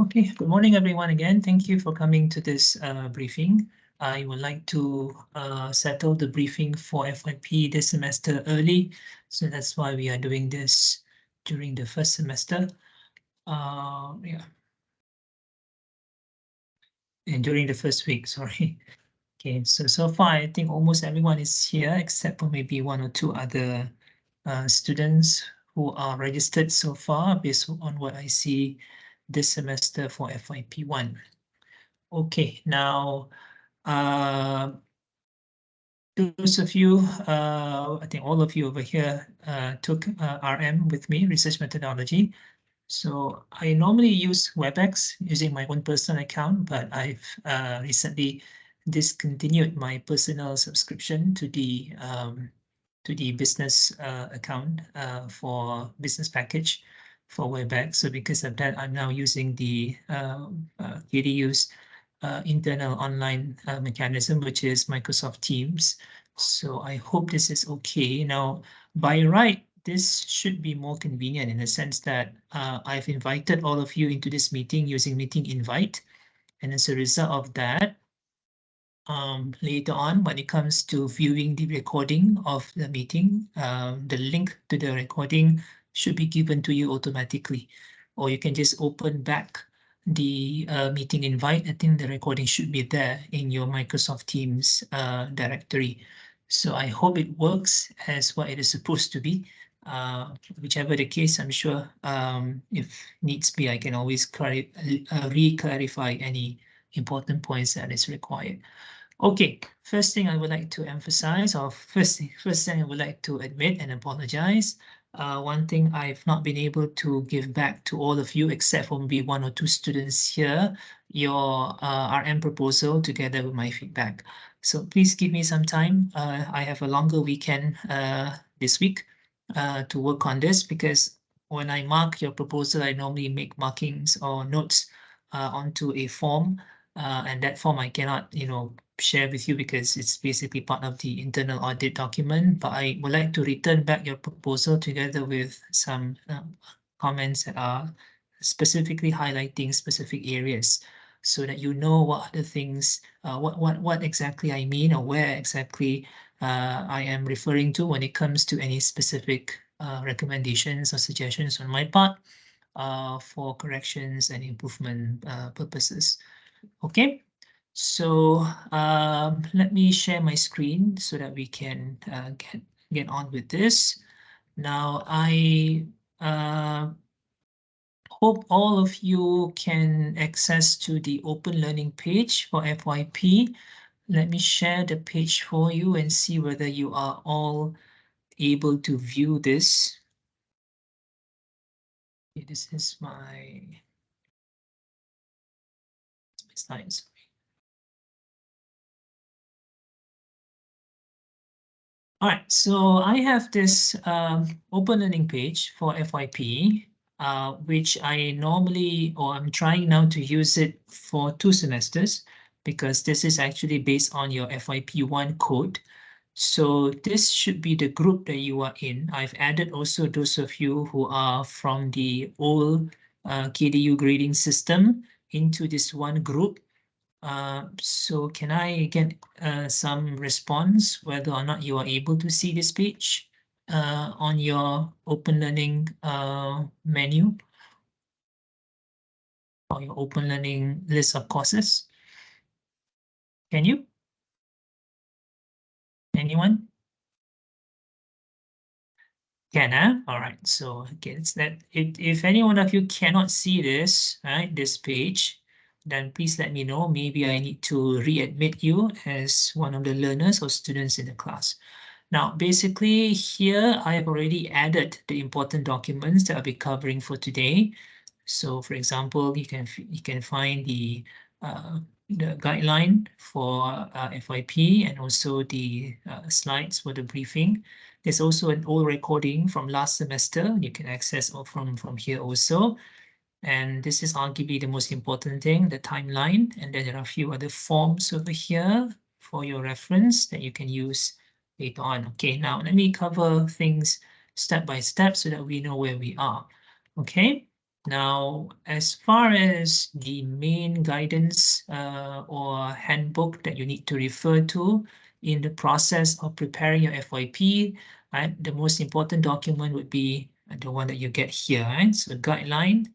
Okay, good morning, everyone. Again, thank you for coming to this briefing. I would like to settle the briefing for FYP this semester early, so that's why we are doing this during the first semester. Yeah, and during the first week, sorry. Okay, so far I think almost everyone is here except for maybe one or two other students who are registered so far based on what I see this semester for FYP1. Okay, now those of you, I think all of you over here took RM with me, research methodology. So I normally use WebEx using my own personal account, but I've recently discontinued my personal subscription to the business account for business package for WebEx. So because of that, I'm now using the KDU's internal online mechanism, which is Microsoft Teams. So I hope this is okay. Now, by right, this should be more convenient in the sense that I've invited all of you into this meeting using meeting invite. And as a result of that, later on, when it comes to viewing the recording of the meeting, the link to the recording should be given to you automatically, or you can just open back the meeting invite. I think the recording should be there in your Microsoft Teams directory. So I hope it works as what it is supposed to be. Whichever the case, I'm sure if needs be, I can always re-clarify any important points that is required. Okay, first thing I would like to emphasize, or first thing I would like to admit and apologize. One thing I've not been able to give back to all of you, except for maybe one or two students here, your RM proposal together with my feedback. So please give me some time. I have a longer weekend this week to work on this, because when I mark your proposal, I normally make markings or notes onto a form, and that form I cannot, share with you because it's basically part of the internal audit document. But I would like to return back your proposal together with some comments that are specifically highlighting specific areas, so that you know what are the things, what exactly I mean, or where exactly I am referring to when it comes to any specific recommendations or suggestions on my part for corrections and improvement purposes. Okay, so let me share my screen so that we can get on with this. Now, I hope all of you can access to the open learning page for FYP. Let me share the page for you and see whether you are all able to view this. Okay, this is my slides. All right, so I have this open learning page for FYP, which I normally, or I'm trying now to use it for 2 semesters, because this is actually based on your FYP1 code. So this should be the group that you are in. I've added also those of you who are from the old KDU grading system into this one group. So can I get some response whether or not you are able to see this page on your open learning menu or your open learning list of courses? Can you? Anyone? Can, all right, so okay, it's that if any one of you cannot see this, right, this page, then please let me know. Maybe I need to readmit you as one of the learners or students in the class. Now, basically here I have already added the important documents that I'll be covering for today. So for example, you can find the guideline for FYP and also the slides for the briefing. There's also an old recording from last semester. You can access from here also. And this is arguably the most important thing, the timeline. And then there are a few other forms over here for your reference that you can use later on. Okay, now let me cover things step by step so that we know where we are. Okay, Now, as far as the main guidance or handbook that you need to refer to in the process of preparing your FYP, right, the most important document would be the one that you get here, right? So guideline,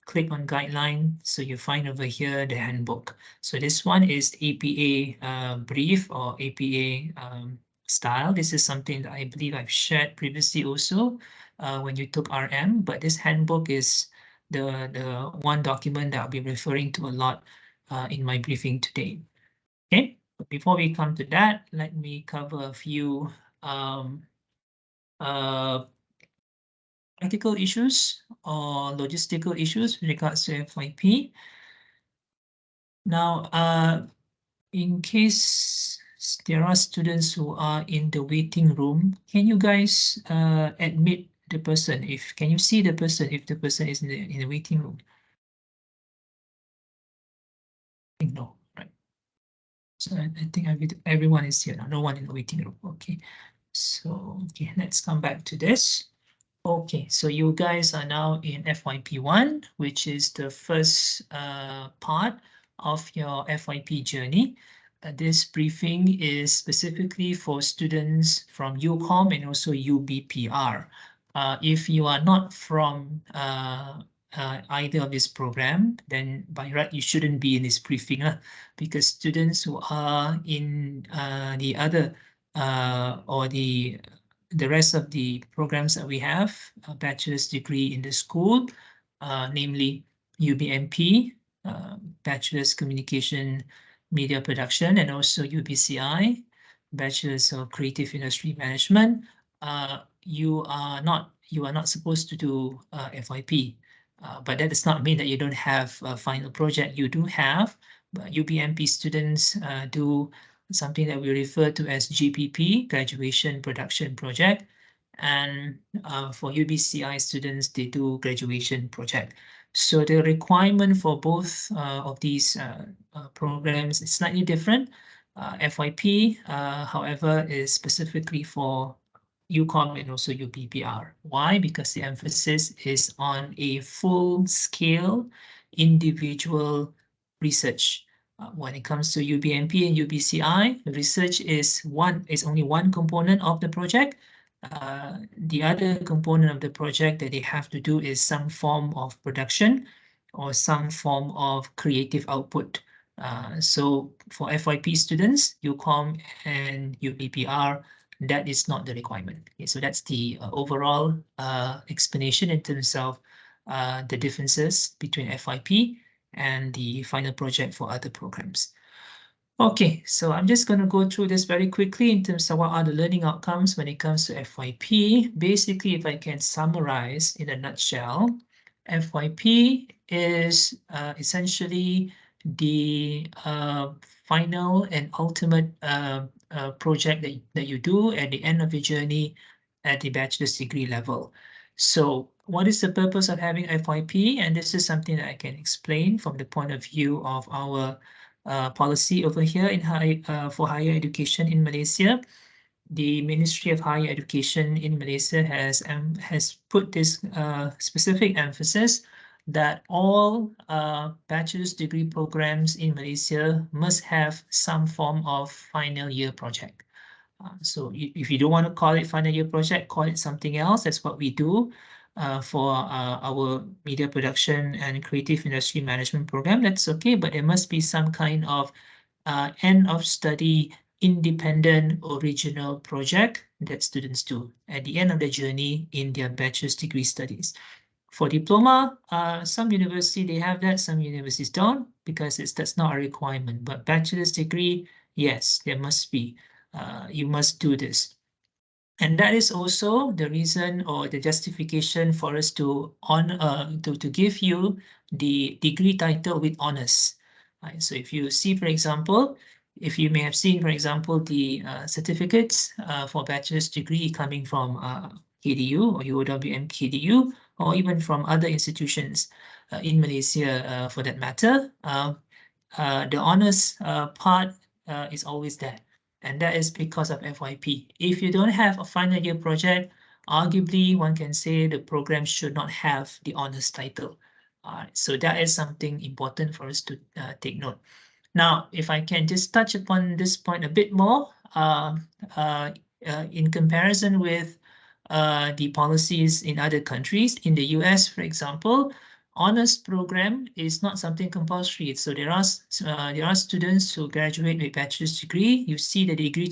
click on guideline. So you find over here the handbook. So this one is APA brief or APA style. This is something that I believe I've shared previously also when you took RM, but this handbook is the one document that I'll be referring to a lot in my briefing today. Okay, but before we come to that, let me cover a few practical issues or logistical issues with regards to FYP. Now, in case there are students who are in the waiting room, can you guys admit the person? Can you see the person if the person is in the waiting room? I think no, right? So I think everyone is here now. No one in the waiting room. Okay. So okay, let's come back to this. Okay, so you guys are now in FYP1, which is the first part of your FYP journey. This briefing is specifically for students from UCOM and also UBPR. If you are not from either of this program, then by right you shouldn't be in this briefing, because students who are in the other or the rest of the programs that we have, a bachelor's degree in the school, namely UBMP, Bachelor's Communication Media Production, and also UBCI, Bachelor's of Creative Industry Management. You are not supposed to do FYP, but that does not mean that you don't have a final project. You do have, but UBMP students do something that we refer to as GPP, Graduation Production Project. And for UBCI students, they do graduation project. So the requirement for both of these programs is slightly different. FYP, however, is specifically for UCOM and also UBPR. Why? Because the emphasis is on a full-scale individual research. When it comes to UBMP and UBCI, research is only one component of the project. The other component of the project that they have to do is some form of production or some form of creative output. So for FYP students, UCOM and UBPR, that is not the requirement. Okay, so that's the overall explanation in terms of the differences between FYP and the final project for other programs. Okay, so I'm just going to go through this very quickly in terms of what are the learning outcomes when it comes to FYP. Basically, if I can summarize in a nutshell, FYP is essentially the final and ultimate project that you do at the end of your journey at the bachelor's degree level. So what is the purpose of having FYP? And this is something that I can explain from the point of view of our policy over here in for higher education in Malaysia. The Ministry of Higher Education in Malaysia has put this specific emphasis that all bachelor's degree programs in Malaysia must have some form of final year project. So if you don't want to call it final year project, call it something else. That's what we do for our media production and creative industry management program. That's okay, but there must be some kind of end of study independent original project that students do at the end of the journey in their bachelor's degree studies. For diploma, some universities, they have that, some universities don't, because that's not a requirement. But bachelor's degree, yes, there must be. You must do this. And that is also the reason or the justification for us to give you the degree title with honors. Right? So if you see, for example, if you may have seen, for example, the certificates for bachelor's degree coming from KDU or UOWMKDU, or even from other institutions in Malaysia for that matter, the honors part is always there. And that is because of FYP. If you don't have a final year project, arguably one can say the program should not have the honors title. So that is something important for us to take note. Now, if I can just touch upon this point a bit more, in comparison with the policies in other countries, in the US, for example, honors program is not something compulsory. So there are students who graduate with bachelor's degree. You see the degree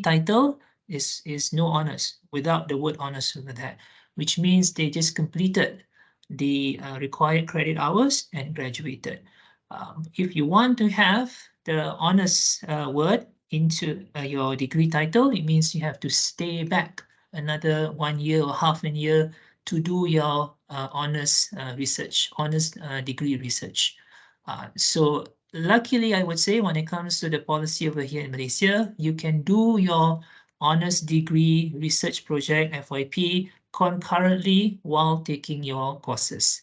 title is no honors, without the word honors over that, which means they just completed the required credit hours and graduated. If you want to have the honors word into your degree title, it means you have to stay back another 1 year or half a year to do your honors research, honors degree research. So luckily, I would say, when it comes to the policy over here in Malaysia, you can do your honors degree research project, FYP, concurrently while taking your courses.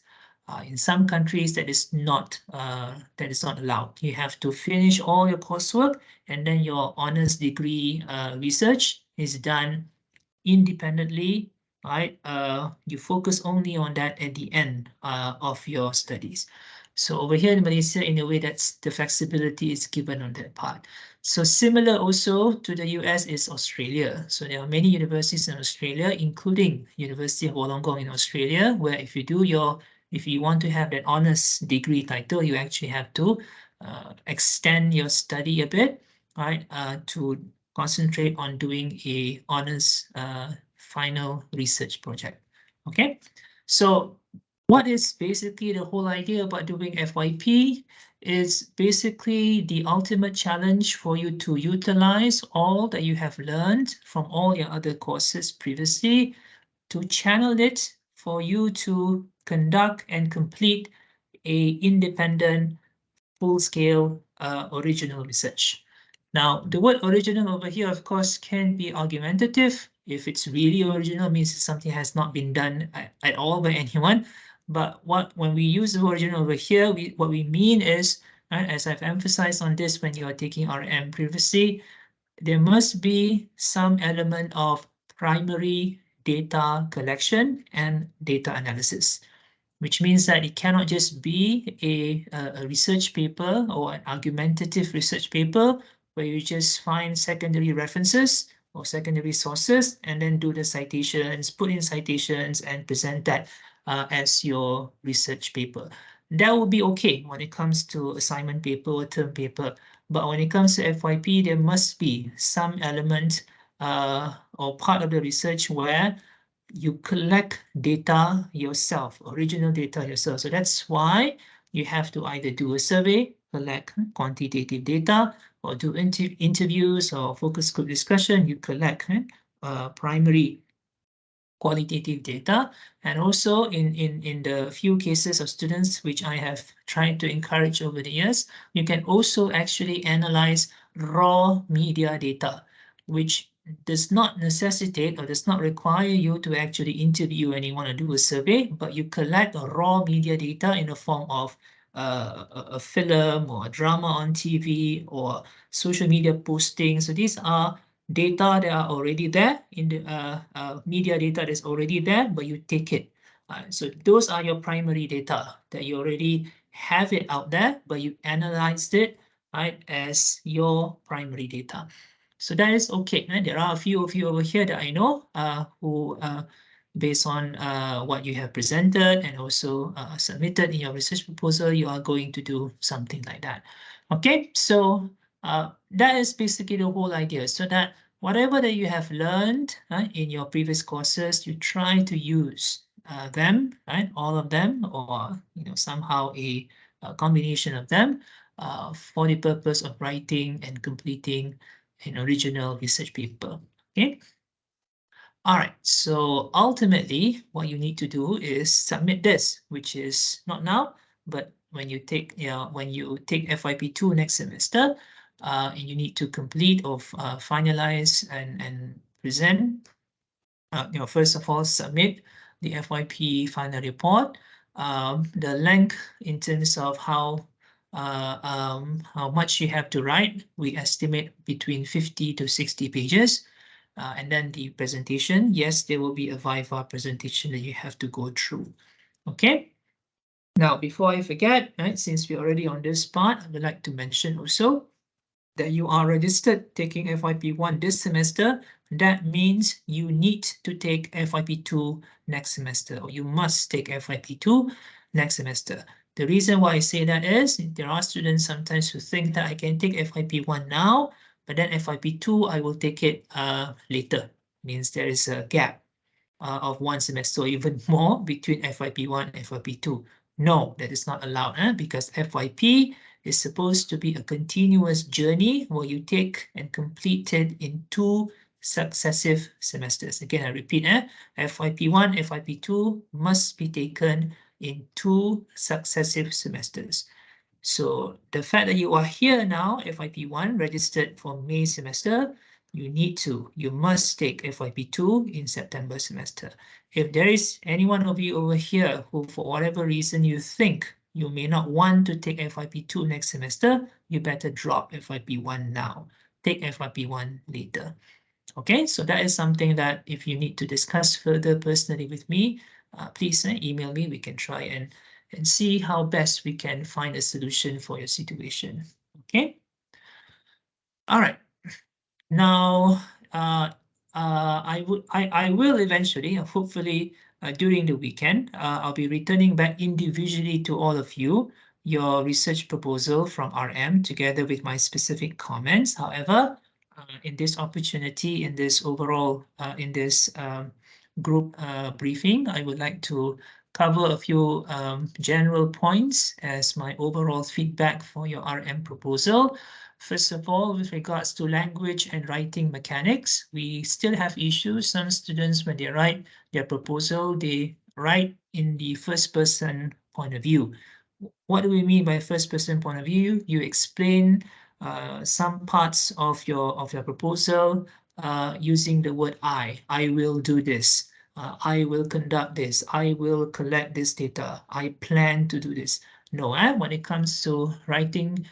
In some countries, that is not allowed. You have to finish all your coursework, and then your honors degree research is done independently, right? You focus only on that at the end of your studies. So over here in Malaysia, in a way, that's the flexibility is given on that part. So similar also to the US is Australia. So there are many universities in Australia, including University of Wollongong in Australia, where if you want to have that honors degree title, you actually have to extend your study a bit, right? To concentrate on doing a honors final research project. Okay, so what is basically the whole idea about doing FYP is basically the ultimate challenge for you to utilize all that you have learned from all your other courses previously, to channel it for you to conduct and complete a independent, full-scale original research. Now, the word original over here, of course, can be argumentative. If it's really original, it means something has not been done at all by anyone. But when we use the word original over here, what we mean is, as I've emphasized on this when you are taking RM previously, there must be some element of primary data collection and data analysis, which means that it cannot just be a research paper or an argumentative research paper where you just find secondary references or secondary sources and then do the citations, put in citations and present that as your research paper. That would be okay when it comes to assignment paper or term paper. But when it comes to FYP, there must be some element or part of the research where you collect data yourself, original data yourself. So that's why you have to either do a survey, collect quantitative data, or do interviews or focus group discussion. You collect primary qualitative data. And also in the few cases of students which I have tried to encourage over the years, you can also actually analyze raw media data, which does not necessitate or does not require you to actually interview anyone or do a survey, but you collect raw media data in the form of a film or a drama on TV or social media postings. So these are data that are already there in the media data that's already there, but you take it. So those are your primary data that you already have it out there, but you analyzed it, right, as your primary data. So that is okay. And there are a few of you over here that I know who, based on what you have presented and also submitted in your research proposal, you are going to do something like that. Okay, so that is basically the whole idea. So that whatever that you have learned in your previous courses, you try to use them, right? All of them, or somehow a combination of them for the purpose of writing and completing an original research paper. Okay. All right, so ultimately what you need to do is submit this, which is not now, but when you take FYP2 next semester, and you need to complete or finalize and present. First of all, submit the FYP final report. The length in terms of how much you have to write, we estimate between 50 to 60 pages. And then the presentation, yes, there will be a Viva presentation that you have to go through. Okay, Now, before I forget, right, since we're already on this part, I would like to mention also that you are registered taking FYP1 this semester. That means you need to take FYP2 next semester, or you must take FYP2 next semester. The reason why I say that is there are students sometimes who think that I can take FYP1 now, but then FYP2 I will take it later. Means there is a gap of one semester or even more between FYP1 and FYP2. No, that is not allowed because FYP is supposed to be a continuous journey where you take and complete it in 2 successive semesters. Again, I repeat, FYP1, FYP2 must be taken in 2 successive semesters. So the fact that you are here now, FYP1, registered for May semester, you must take FYP2 in September semester. If there is any one of you over here who, for whatever reason, you think you may not want to take FYP2 next semester, you better drop FYP1 now. Take FYP1 later. Okay, so that is something that if you need to discuss further personally with me, please email me. We can try and see how best we can find a solution for your situation. Okay. All right. Now, I will eventually, hopefully, during the weekend, I'll be returning back individually to all of you your research proposal from RM together with my specific comments. However, in this opportunity, in this overall, in this group briefing, I would like to cover a few general points as my overall feedback for your RM proposal. First of all, with regards to language and writing mechanics, we still have issues. Some students, when they write their proposal, they write in the first person point of view. What do we mean by first person point of view? You explain some parts of your proposal using the word I. I will do this. I will conduct this. I will collect this data. I plan to do this. No, when it comes to writing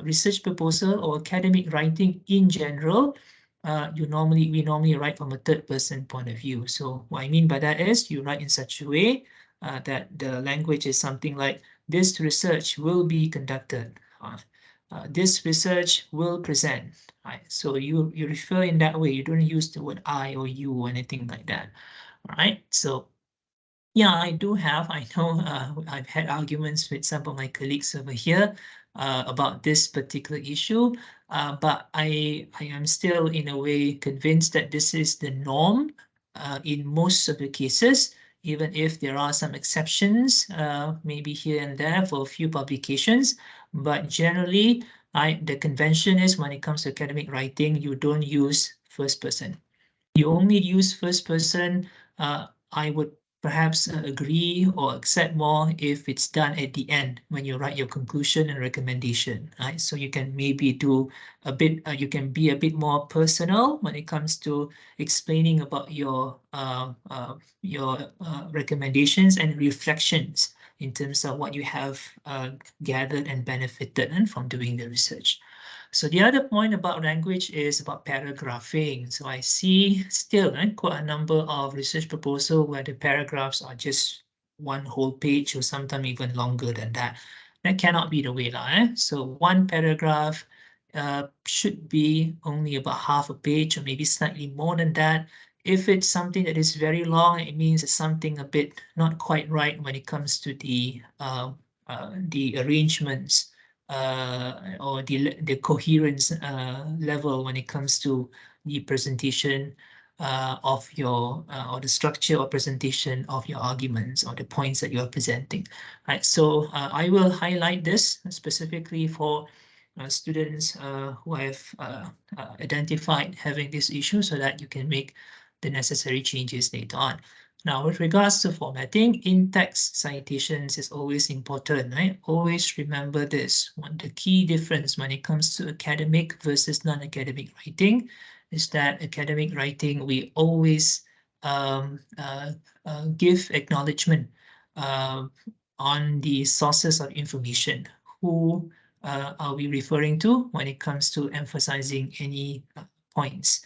research proposal or academic writing in general, we normally write from a third person point of view. So what I mean by that is you write in such a way that the language is something like this research will be conducted. This research will present. Right? So you refer in that way. You don't use the word I or you or anything like that. All right. So yeah, I do have. I know I've had arguments with some of my colleagues over here about this particular issue, but I am still in a way convinced that this is the norm in most of the cases, even if there are some exceptions, maybe here and there for a few publications. But generally, the convention is when it comes to academic writing, you don't use first person. You only use first person. I would perhaps agree or accept more if it's done at the end when you write your conclusion and recommendation, right? So you can maybe do a bit, you can be a bit more personal when it comes to explaining about your recommendations and reflections in terms of what you have gathered and benefited from doing the research. So the other point about language is about paragraphing. So I see still quite a number of research proposals where the paragraphs are just one whole page or sometimes even longer than that. That cannot be the way. So one paragraph should be only about half a page or maybe slightly more than that. If it's something that is very long, it means it's something a bit not quite right when it comes to the arrangements or the coherence level when it comes to the presentation of your or the structure or presentation of your arguments or the points that you are presenting. Right. So I will highlight this specifically for students who have identified having this issue so that you can make the necessary changes later on. Now, with regards to formatting, in-text citations is always important, right? Always remember this. The key difference when it comes to academic versus non-academic writing is that academic writing, we always give acknowledgement on the sources of information. Who are we referring to when it comes to emphasizing any points?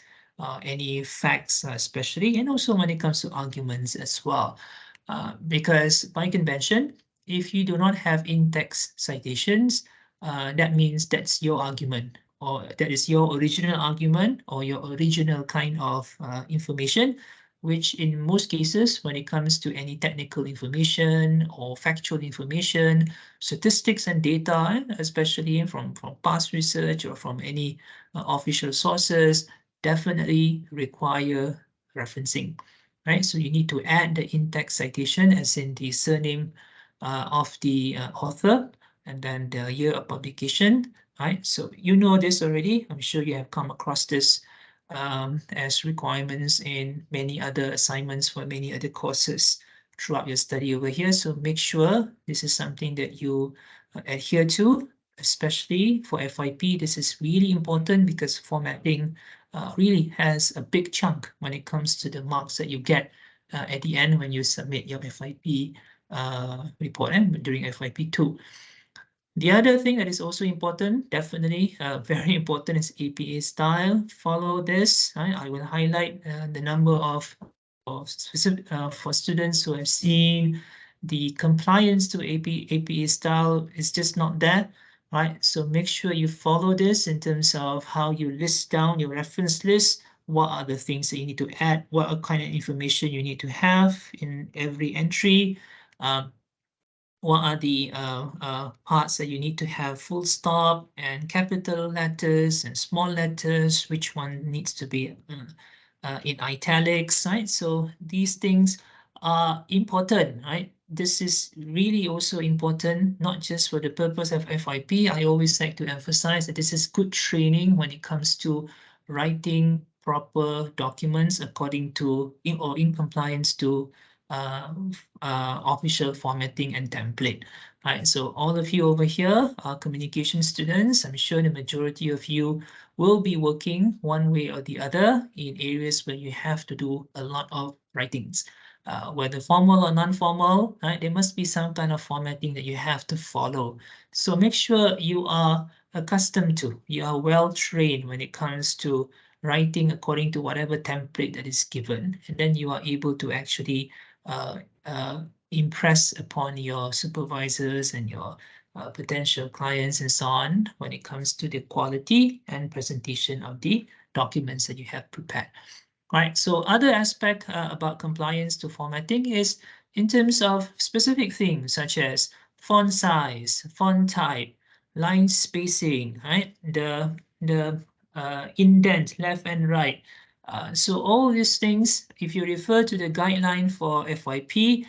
Any facts especially, and also when it comes to arguments as well. Because by convention, if you do not have in-text citations, that means that's your argument, or that is your original argument or your original kind of information, which in most cases, when it comes to any technical information or factual information, statistics and data, especially from past research or from any official sources, definitely require referencing, right? So you need to add the in-text citation, as in the surname of the author, and then the year of publication, right? So you know this already. I'm sure you have come across this as requirements in many other assignments for many other courses throughout your study over here. So make sure this is something that you adhere to, especially for FYP. This is really important because formatting really has a big chunk when it comes to the marks that you get at the end when you submit your FYP report and during FYP2. The other thing that is also important, definitely very important, is APA style. Follow this. I will highlight the number of specific for students who have seen the compliance to APA style is just not there, right? So make sure you follow this in terms of how you list down your reference list. What are the things that you need to add? What kind of information you need to have in every entry? What are the parts that you need to have full stop and capital letters and small letters, which one needs to be in italics, right? So these things are important, right? This is really also important, not just for the purpose of FYP. I always like to emphasize that this is good training when it comes to writing proper documents according to or in compliance to official formatting and template, right? So all of you over here are communication students. I'm sure the majority of you will be working one way or the other in areas where you have to do a lot of writings. Whether formal or non-formal, right? There must be some kind of formatting that you have to follow. So make sure you are accustomed to, you are well trained when it comes to writing according to whatever template that is given, and then you are able to actually impress upon your supervisors and your potential clients and so on when it comes to the quality and presentation of the documents that you have prepared. Right. So other aspect about compliance to formatting is in terms of specific things such as font size, font type, line spacing, right? The indent left and right. So all these things, if you refer to the guideline for FYP,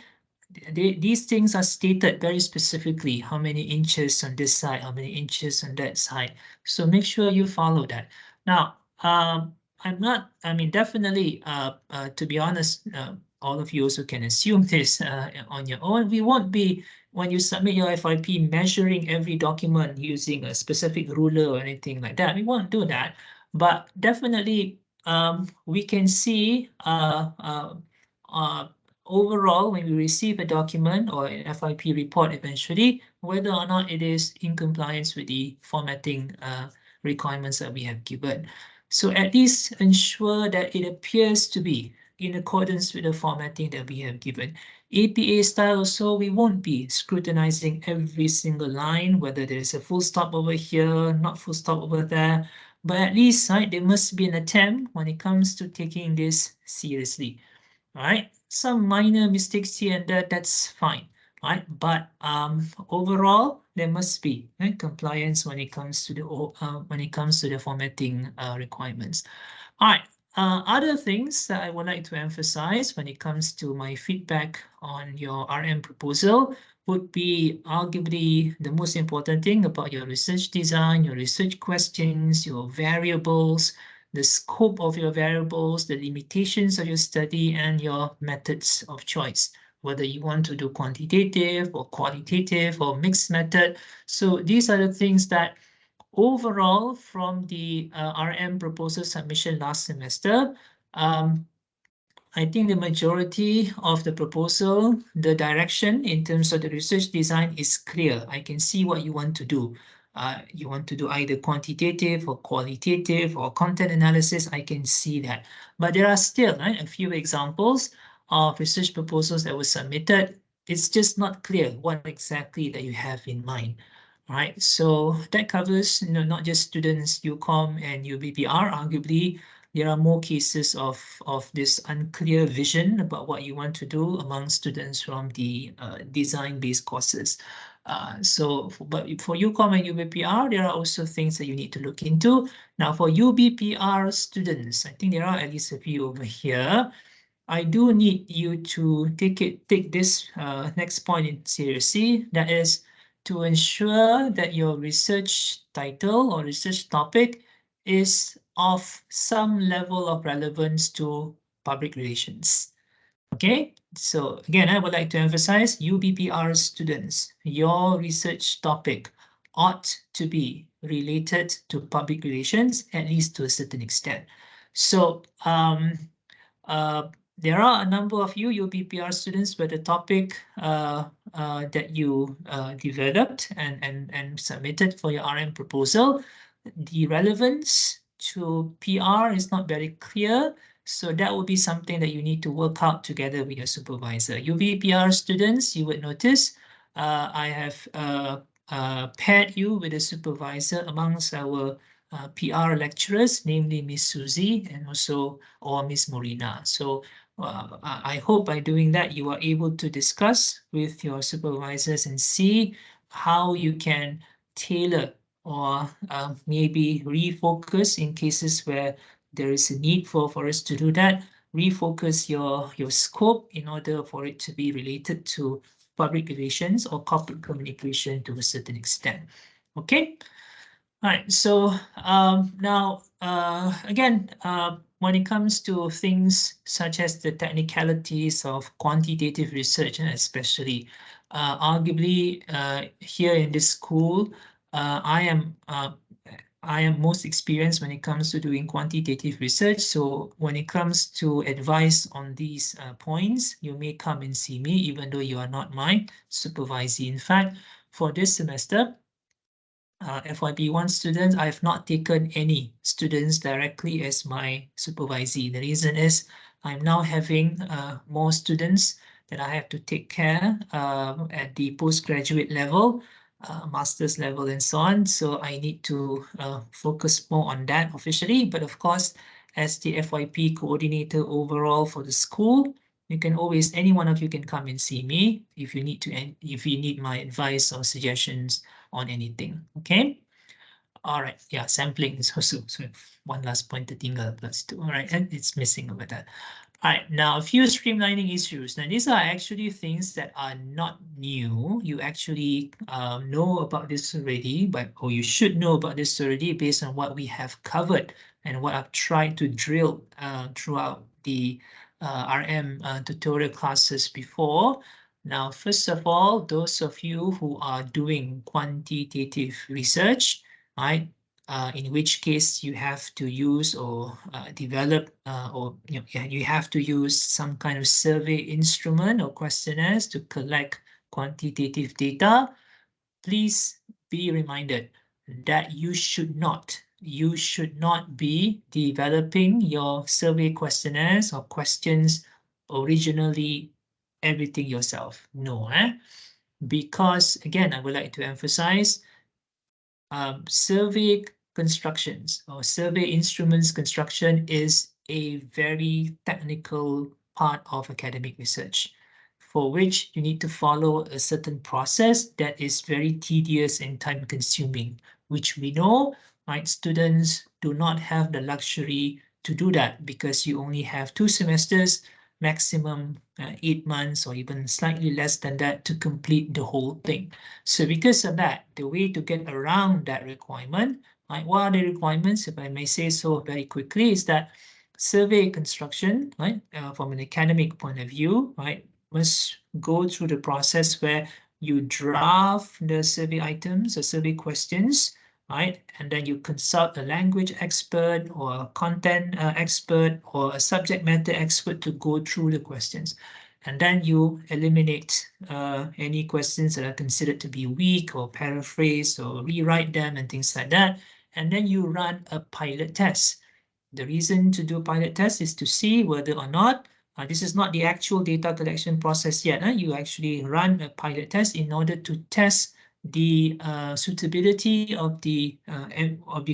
these things are stated very specifically, how many inches on this side, how many inches on that side. So make sure you follow that. Now, I mean, definitely, to be honest, all of you also can assume this on your own. We won't be, when you submit your FYP, measuring every document using a specific ruler or anything like that. We won't do that. But definitely, we can see overall, when we receive a document or an FYP report eventually, whether or not it is in compliance with the formatting requirements that we have given. So at least ensure that it appears to be in accordance with the formatting that we have given. APA style also, we won't be scrutinizing every single line, whether there is a full stop over here, not full stop over there, but at least, right, there must be an attempt when it comes to taking this seriously. Right? Some minor mistakes here and there, that's fine, right? But overall, there must be compliance when it comes to the formatting requirements. All right. Other things that I would like to emphasize when it comes to my feedback on your RM proposal would be arguably the most important thing about your research design, your research questions, your variables, the scope of your variables, the limitations of your study, and your methods of choice, whether you want to do quantitative or qualitative or mixed method. So these are the things that overall from the RM proposal submission last semester, I think the majority of the proposal, the direction in terms of the research design is clear. I can see what you want to do. You want to do either quantitative or qualitative or content analysis. I can see that. But there are still a few examples of research proposals that were submitted it's just not clear what exactly that you have in mind. Right, so that covers, not just students UCOM and UBPR. Arguably, there are more cases of this unclear vision about what you want to do among students from the design-based courses. But for UCOM and UBPR, there are also things that you need to look into. Now, for UBPR students, I think there are at least a few over here. I do need you to take this next point in seriously. That is to ensure that your research title or research topic is of some level of relevance to public relations. Okay, so again, I would like to emphasize UBPR students, your research topic ought to be related to public relations, at least to a certain extent. So uh, there are a number of you UBPR students where the topic that you developed and submitted for your RM proposal, the relevance to PR is not very clear. So that will be something that you need to work out together with your supervisor. UBPR students, you would notice I have paired you with a supervisor amongst our PR lecturers, namely Miss Susie and also or Miss Morina. So I hope by doing that, you are able to discuss with your supervisors and see how you can tailor or maybe refocus in cases where there is a need for us to do that, refocus your scope in order for it to be related to public relations or corporate communication to a certain extent. Okay. All right, so now again, when it comes to things such as the technicalities of quantitative research, especially arguably here in this school, I am most experienced when it comes to doing quantitative research. So when it comes to advice on these points, you may come and see me, even though you are not my supervisee. In fact, for this semester, FYP1 students, I have not taken any students directly as my supervisee. The reason is I'm now having more students that I have to take care at the postgraduate level, master's level and so on. So I need to focus more on that officially. But of course, as the FYP coordinator overall for the school, you can always, any one of you can come and see me if you need my advice or suggestions on anything. Okay. All right. Yeah, sampling is also so one last point tinggal +2. All right, and it's missing over there. All right, now a few streamlining issues. Now these are actually things that are not new. You actually know about this already, or you should know about this already based on what we have covered and what I've tried to drill throughout the RM tutorial classes before. Now, first of all, those of you who are doing quantitative research, right? In which case you have to use or develop or you have to use some kind of survey instrument or questionnaires to collect quantitative data. Please be reminded that you should not be developing your survey questionnaires or questions originally everything yourself. No, because again, I would like to emphasize survey constructions or survey instruments construction is a very technical part of academic research for which you need to follow a certain process that is very tedious and time consuming, which we know, right? Students do not have the luxury to do that because you only have 2 semesters, maximum 8 months or even slightly less than that to complete the whole thing. So because of that, the way to get around that requirement, right, what are the requirements, if I may say so very quickly, is that survey construction, right, from an academic point of view, right, must go through the process where you draft the survey items or survey questions, right, and then you consult a language expert or a content expert or a subject matter expert to go through the questions. And then you eliminate any questions that are considered to be weak or paraphrase or rewrite them and things like that. And then you run a pilot test. The reason to do pilot test is to see whether or not This is not the actual data collection process yet. You actually run a pilot test in order to test the suitability of the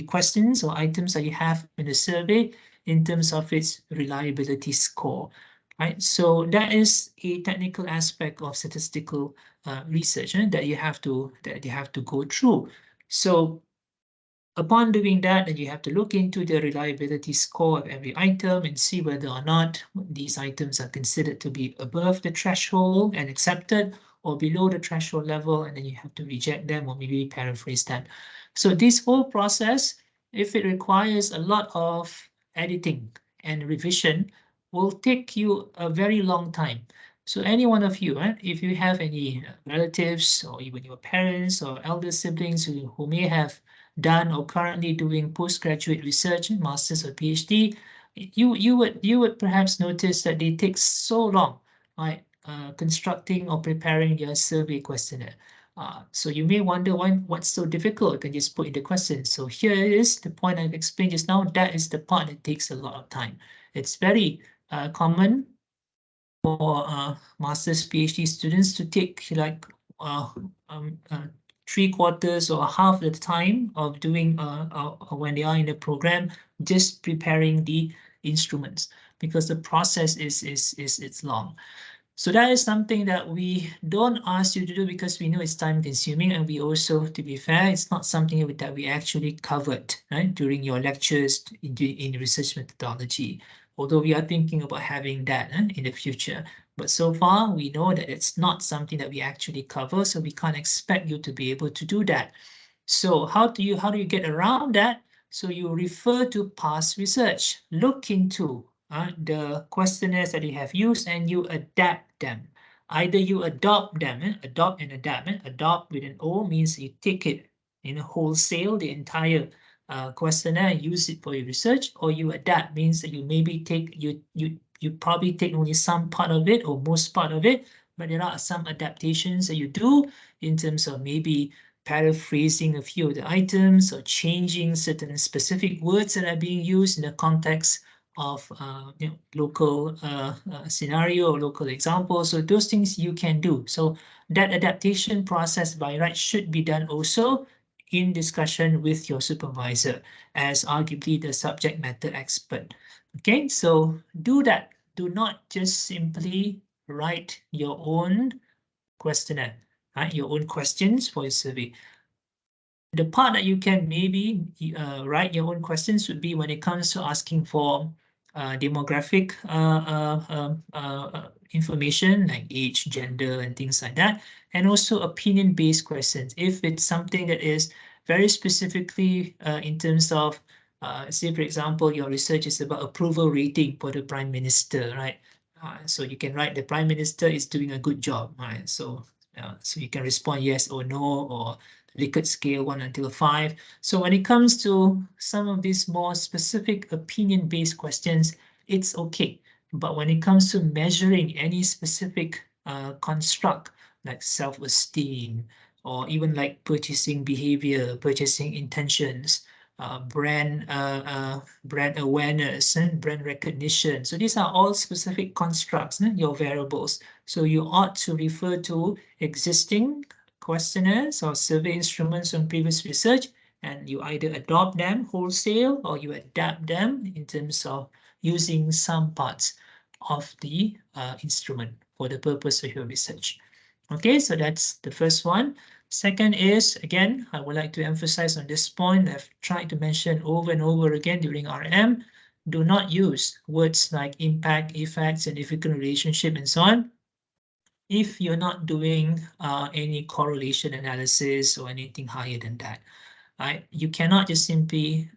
questions or items that you have in the survey in terms of its reliability score. Right, so that is a technical aspect of statistical research that you have to go through. So upon doing that, then you have to look into the reliability score of every item and see whether or not these items are considered to be above the threshold and accepted, or below the threshold level, and then you have to reject them or maybe paraphrase that. So this whole process, if it requires a lot of editing and revision, will take you a very long time. So any one of you, if you have any relatives or even your parents or elder siblings who may have done or currently doing postgraduate research, master's or PhD, you would perhaps notice that they take so long, right, constructing or preparing their survey questionnaire. So you may wonder what's so difficult. You can just put in the question. So here is the point I've explained just now. That is the part that takes a lot of time. It's very common for master's PhD students to take like 3/4 or half the time of doing when they are in the program, just preparing the instruments, because the process is long. So that is something that we don't ask you to do because we know it's time consuming, and we also, to be fair, it's not something that we actually covered, right, during your lectures in research methodology, although we are thinking about having that in the future. But so far, we know that it's not something that we actually cover, so we can't expect you to be able to do that. So how do you get around that? So you refer to past research, look into the questionnaires that you have used, and you adapt them. Either you adopt them, adopt and adapt. Adopt with an O means you take it in wholesale, the entire questionnaire, and use it for your research, or you adapt means that you maybe take you probably take only some part of it or most part of it, but there are some adaptations that you do in terms of maybe paraphrasing a few of the items or changing certain specific words that are being used in the context of local scenario or local example. So those things you can do. So that adaptation process by right should be done also in discussion with your supervisor as arguably the subject matter expert. Okay, so do that. Do not just simply write your own questionnaire, right? Your own questions for your survey. The part that you can maybe write your own questions would be when it comes to asking for demographic information like age, gender, and things like that, and also opinion-based questions. If it's something that is very specifically in terms of, say, for example, your research is about approval rating for the Prime Minister, right? So you can write the Prime Minister is doing a good job, right? So you can respond yes or no, or Likert scale 1 until 5. So when it comes to some of these more specific opinion-based questions, it's okay. But when it comes to measuring any specific construct like self-esteem, or even like purchasing behavior, purchasing intentions, brand awareness and brand recognition. So these are all specific constructs, your variables. So you ought to refer to existing questionnaires or survey instruments on previous research, and you either adopt them wholesale or you adapt them in terms of using some parts of the instrument for the purpose of your research. Okay, so that's the first one. Second is, again, I would like to emphasize on this point I've tried to mention over and over again during RM, do not use words like impact, effect, significant relationship, and so on, if you're not doing any correlation analysis or anything higher than that. Right? You cannot just simply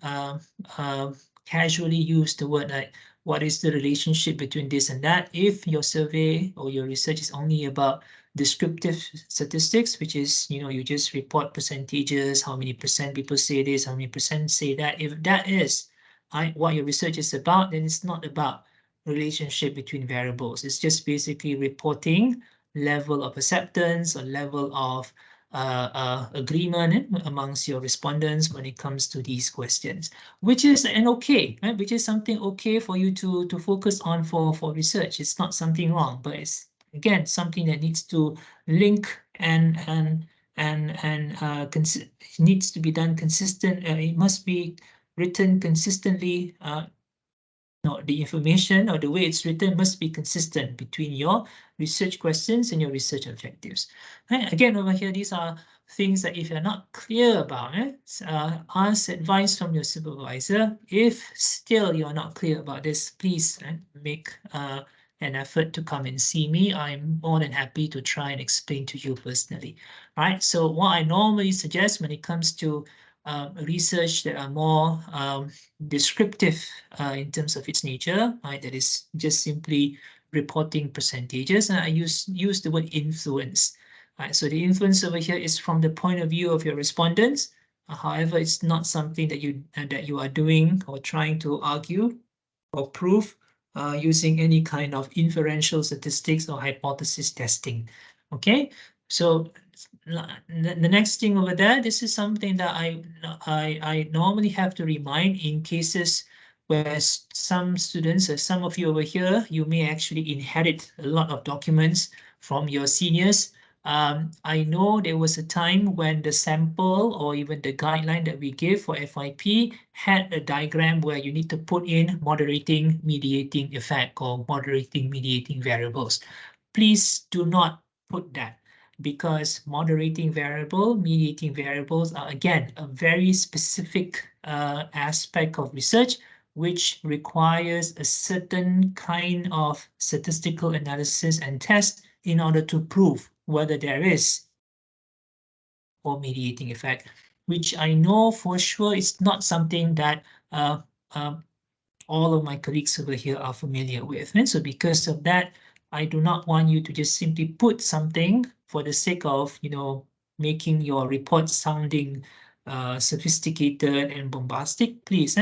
casually use the word like, what is the relationship between this and that, if your survey or your research is only about descriptive statistics, which is, you just report percentages, how many percent people say this, how many percent say that. If that is what your research is about, then it's not about relationship between variables. It's just basically reporting level of acceptance or level of agreement amongst your respondents when it comes to these questions, which is an okay, right? Which is something okay for you to focus on for research. It's not something wrong, but it's again something that needs to link and needs to be done consistent. It must be written consistently. No, the information or the way it's written must be consistent between your research questions and your research objectives. Right? Again, over here, these are things that if you're not clear about, ask advice from your supervisor. If still you're not clear about this, please make an effort to come and see me. I'm more than happy to try and explain to you personally. Right? So what I normally suggest when it comes to research that are more descriptive in terms of its nature, right? That is just simply reporting percentages, and I use the word influence. Right? So the influence over here is from the point of view of your respondents. However, it's not something that you are doing or trying to argue or prove using any kind of inferential statistics or hypothesis testing. Okay, so the next thing over there, this is something that I normally have to remind in cases where some students, or some of you over here, you may actually inherit a lot of documents from your seniors. I know there was a time when the sample or even the guideline that we give for FYP had a diagram where you need to put in moderating mediating effect or moderating mediating variables. Please do not put that, because moderating variable, mediating variables are again a very specific aspect of research which requires a certain kind of statistical analysis and test in order to prove whether there is or mediating effect, which I know for sure is not something that all of my colleagues over here are familiar with. And so because of that, I do not want you to just simply put something for the sake of, making your report sounding sophisticated and bombastic. Please,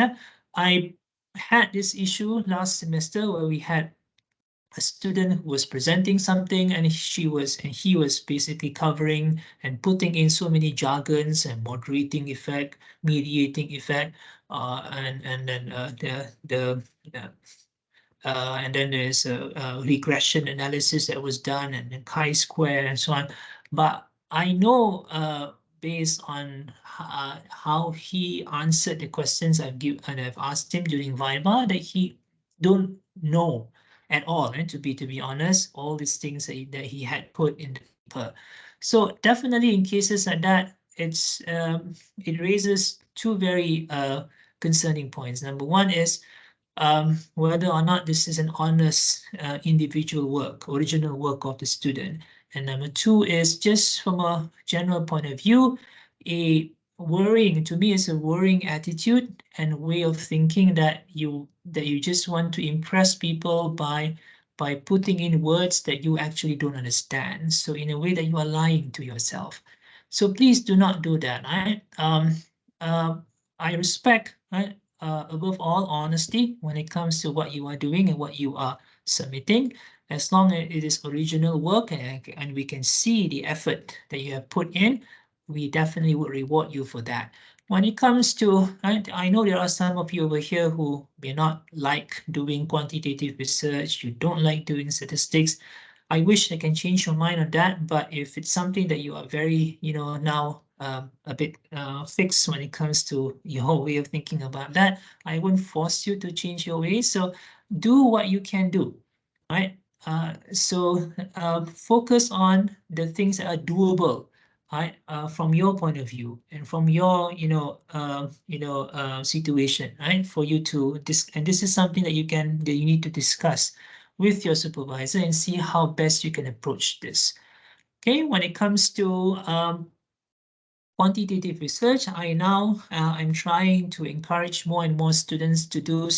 I had this issue last semester where we had a student who was presenting something, and he was basically covering and putting in so many jargons and moderating effect, mediating effect, and then and then there's a regression analysis that was done, and then chi-square and so on. But I know based on how he answered the questions I've asked him during Viva, that he don't know at all. And to be honest, all these things that he had put in the paper. So definitely in cases like that, it raises two very concerning points. Number one is whether or not this is an honest individual work, original work of the student. And number two is just from a general point of view, to me, is a worrying attitude and way of thinking that you just want to impress people by putting in words that you actually don't understand. So in a way that you are lying to yourself. So please do not do that. Right? I respect, right, above all, honesty when it comes to what you are doing and what you are submitting. As long as it is original work and we can see the effort that you have put in, we definitely would reward you for that. When it comes to, I know there are some of you over here who may not like doing quantitative research, you don't like doing statistics. I wish I can change your mind on that, but if it's something that you are very, now a bit fixed when it comes to your way of thinking about that, I won't force you to change your ways. So do what you can do, right? So focus on the things that are doable, right? From your point of view and from your, situation, right? For you to and this is something that you need to discuss with your supervisor and see how best you can approach this. Okay, when it comes to quantitative research, I'm trying to encourage more and more students to do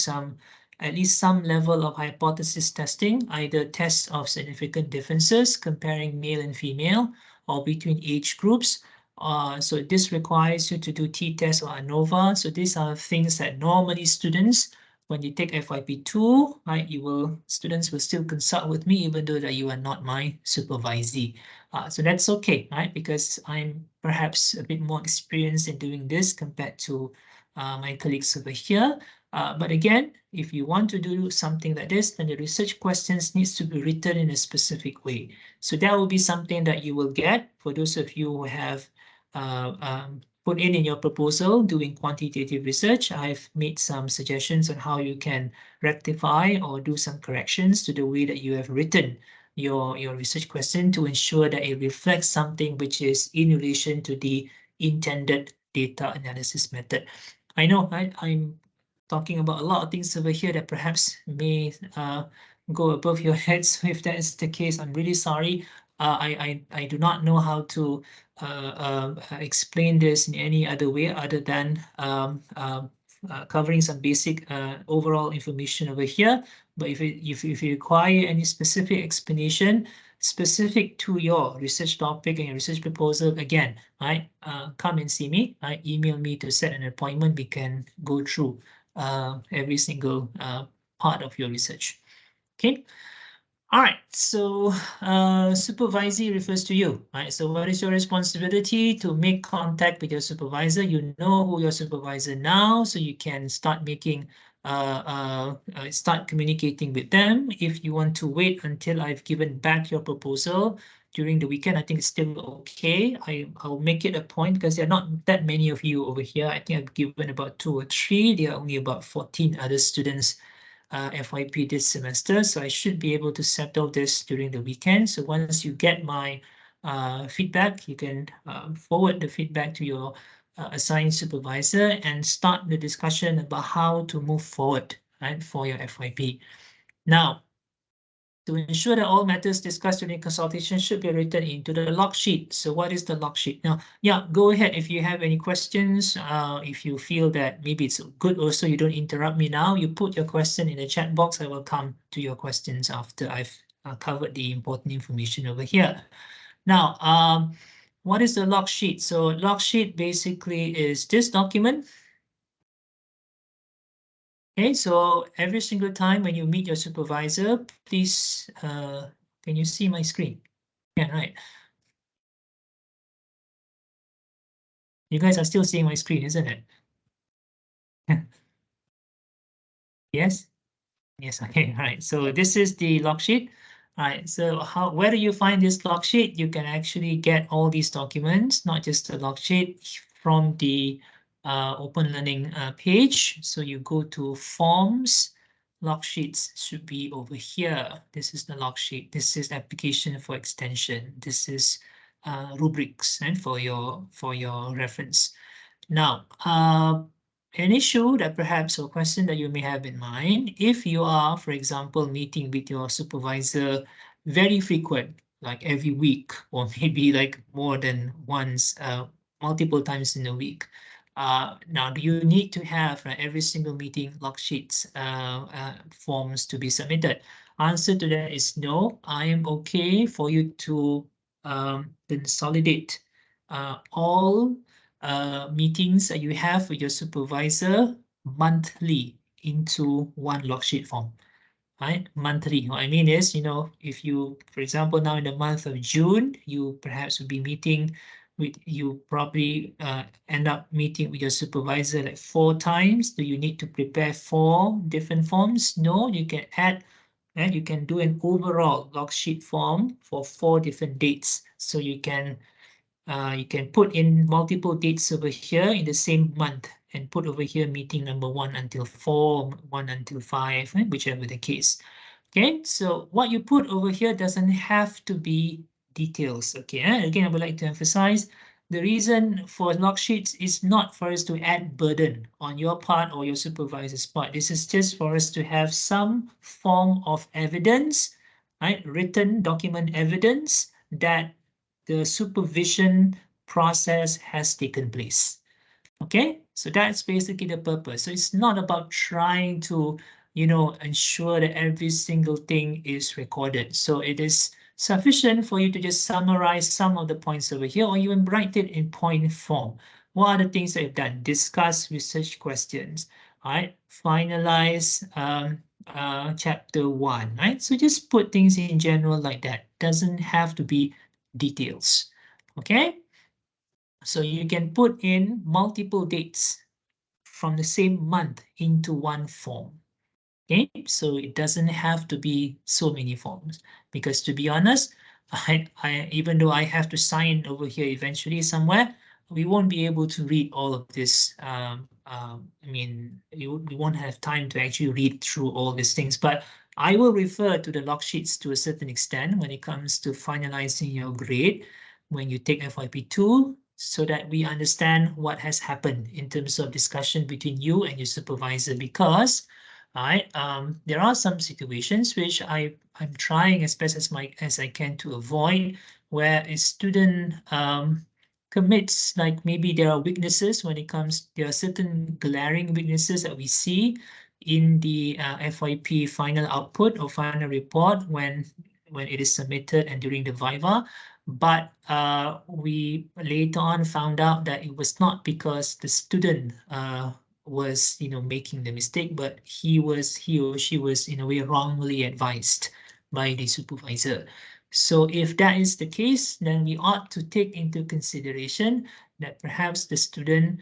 at least some level of hypothesis testing, either tests of significant differences comparing male and female or between age groups. So this requires you to do t-test or ANOVA. So these are things that normally students when you take FYP2, right, students will still consult with me even though that you are not my supervisee. So that's okay, right? Because I'm perhaps a bit more experienced in doing this compared to my colleagues over here. But again, if you want to do something like this, then the research questions needs to be written in a specific way. So that will be something that you will get for those of you who have put in your proposal doing quantitative research. I've made some suggestions on how you can rectify or do some corrections to the way that you have written your research question to ensure that it reflects something which is in relation to the intended data analysis method. I know I'm talking about a lot of things over here that perhaps may go above your heads. So if that is the case, I'm really sorry. I do not know how to explain this in any other way other than covering some basic overall information over here. But if you require any specific explanation specific to your research topic and your research proposal, again, right, come and see me. Email me to set an appointment. We can go through every single part of your research. Okay. All right, so supervisee refers to you, right? So what is your responsibility? To make contact with your supervisor. You know who your supervisor now, so you can start making, start communicating with them. If you want to wait until I've given back your proposal during the weekend, I think it's still okay. I'll make it a point because there are not that many of you over here. I think I've given about 2 or 3. There are only about 14 other students FYP this semester, so I should be able to settle this during the weekend. So once you get my feedback, you can forward the feedback to your assigned supervisor and start the discussion about how to move forward, right, for your FYP. Now, to ensure that all matters discussed during consultation should be written into the log sheet. So what is the log sheet? Now, yeah, go ahead if you have any questions. If you feel that maybe it's good also you don't interrupt me now, you put your question in the chat box. I will come to your questions after I've covered the important information over here. Now, what is the log sheet? So log sheet basically is this document. Okay, so every single time when you meet your supervisor, please, can you see my screen? Yeah, right. You guys are still seeing my screen, isn't it? Yes? Yes, okay, all right. So this is the log sheet. All right, so where do you find this log sheet? You can actually get all these documents, not just the log sheet, from the Open Learning page. So you go to Forms, log sheets should be over here. This is the log sheet. This is application for extension. This is rubrics and for your reference. Now, an issue that perhaps or question that you may have in mind, if you are, for example, meeting with your supervisor very frequent, like every week, or maybe like more than once, multiple times in a week. Now, do you need to have every single meeting log sheets forms to be submitted? Answer to that is no. I am okay for you to consolidate all meetings that you have with your supervisor monthly into one log sheet form, right? Monthly. What I mean is, if you, for example, now in the month of June, you perhaps will be meeting with, you probably end up meeting with your supervisor like 4 times. Do you need to prepare 4 different forms? No, you can add, and you can do an overall log sheet form for 4 different dates. So you can put in multiple dates over here in the same month and put over here meeting number 1 until 4, 1 until 5, whichever the case. Okay, so what you put over here doesn't have to be details. Okay, again, I would like to emphasize the reason for log sheets is not for us to add burden on your part or your supervisor's part. This is just for us to have some form of evidence, right? Written document evidence that the supervision process has taken place. Okay, so that's basically the purpose. So it's not about trying to, ensure that every single thing is recorded. So it is sufficient for you to just summarize some of the points over here, or even write it in point form. what are the things that you've done? Discuss research questions, right? Finalize chapter 1, right? So just put things in general like that. Doesn't have to be details, okay? So you can put in multiple dates from the same month into one form. Okay, so it doesn't have to be so many forms, because to be honest, even though I have to sign over here eventually somewhere, we won't be able to read all of this. I mean, we won't have time to actually read through all these things, but I will refer to the log sheets to a certain extent when it comes to finalizing your grade when you take FYP2, so that we understand what has happened in terms of discussion between you and your supervisor, because right, there are some situations which I'm trying as best as I can to avoid, where a student commits, like maybe there are weaknesses when it comes, there are certain glaring weaknesses that we see in the FYP final output or final report when it is submitted and during the viva. But we later on found out that it was not because the student was making the mistake, but he or she was in a way wrongly advised by the supervisor. So if that is the case, then we ought to take into consideration that perhaps the student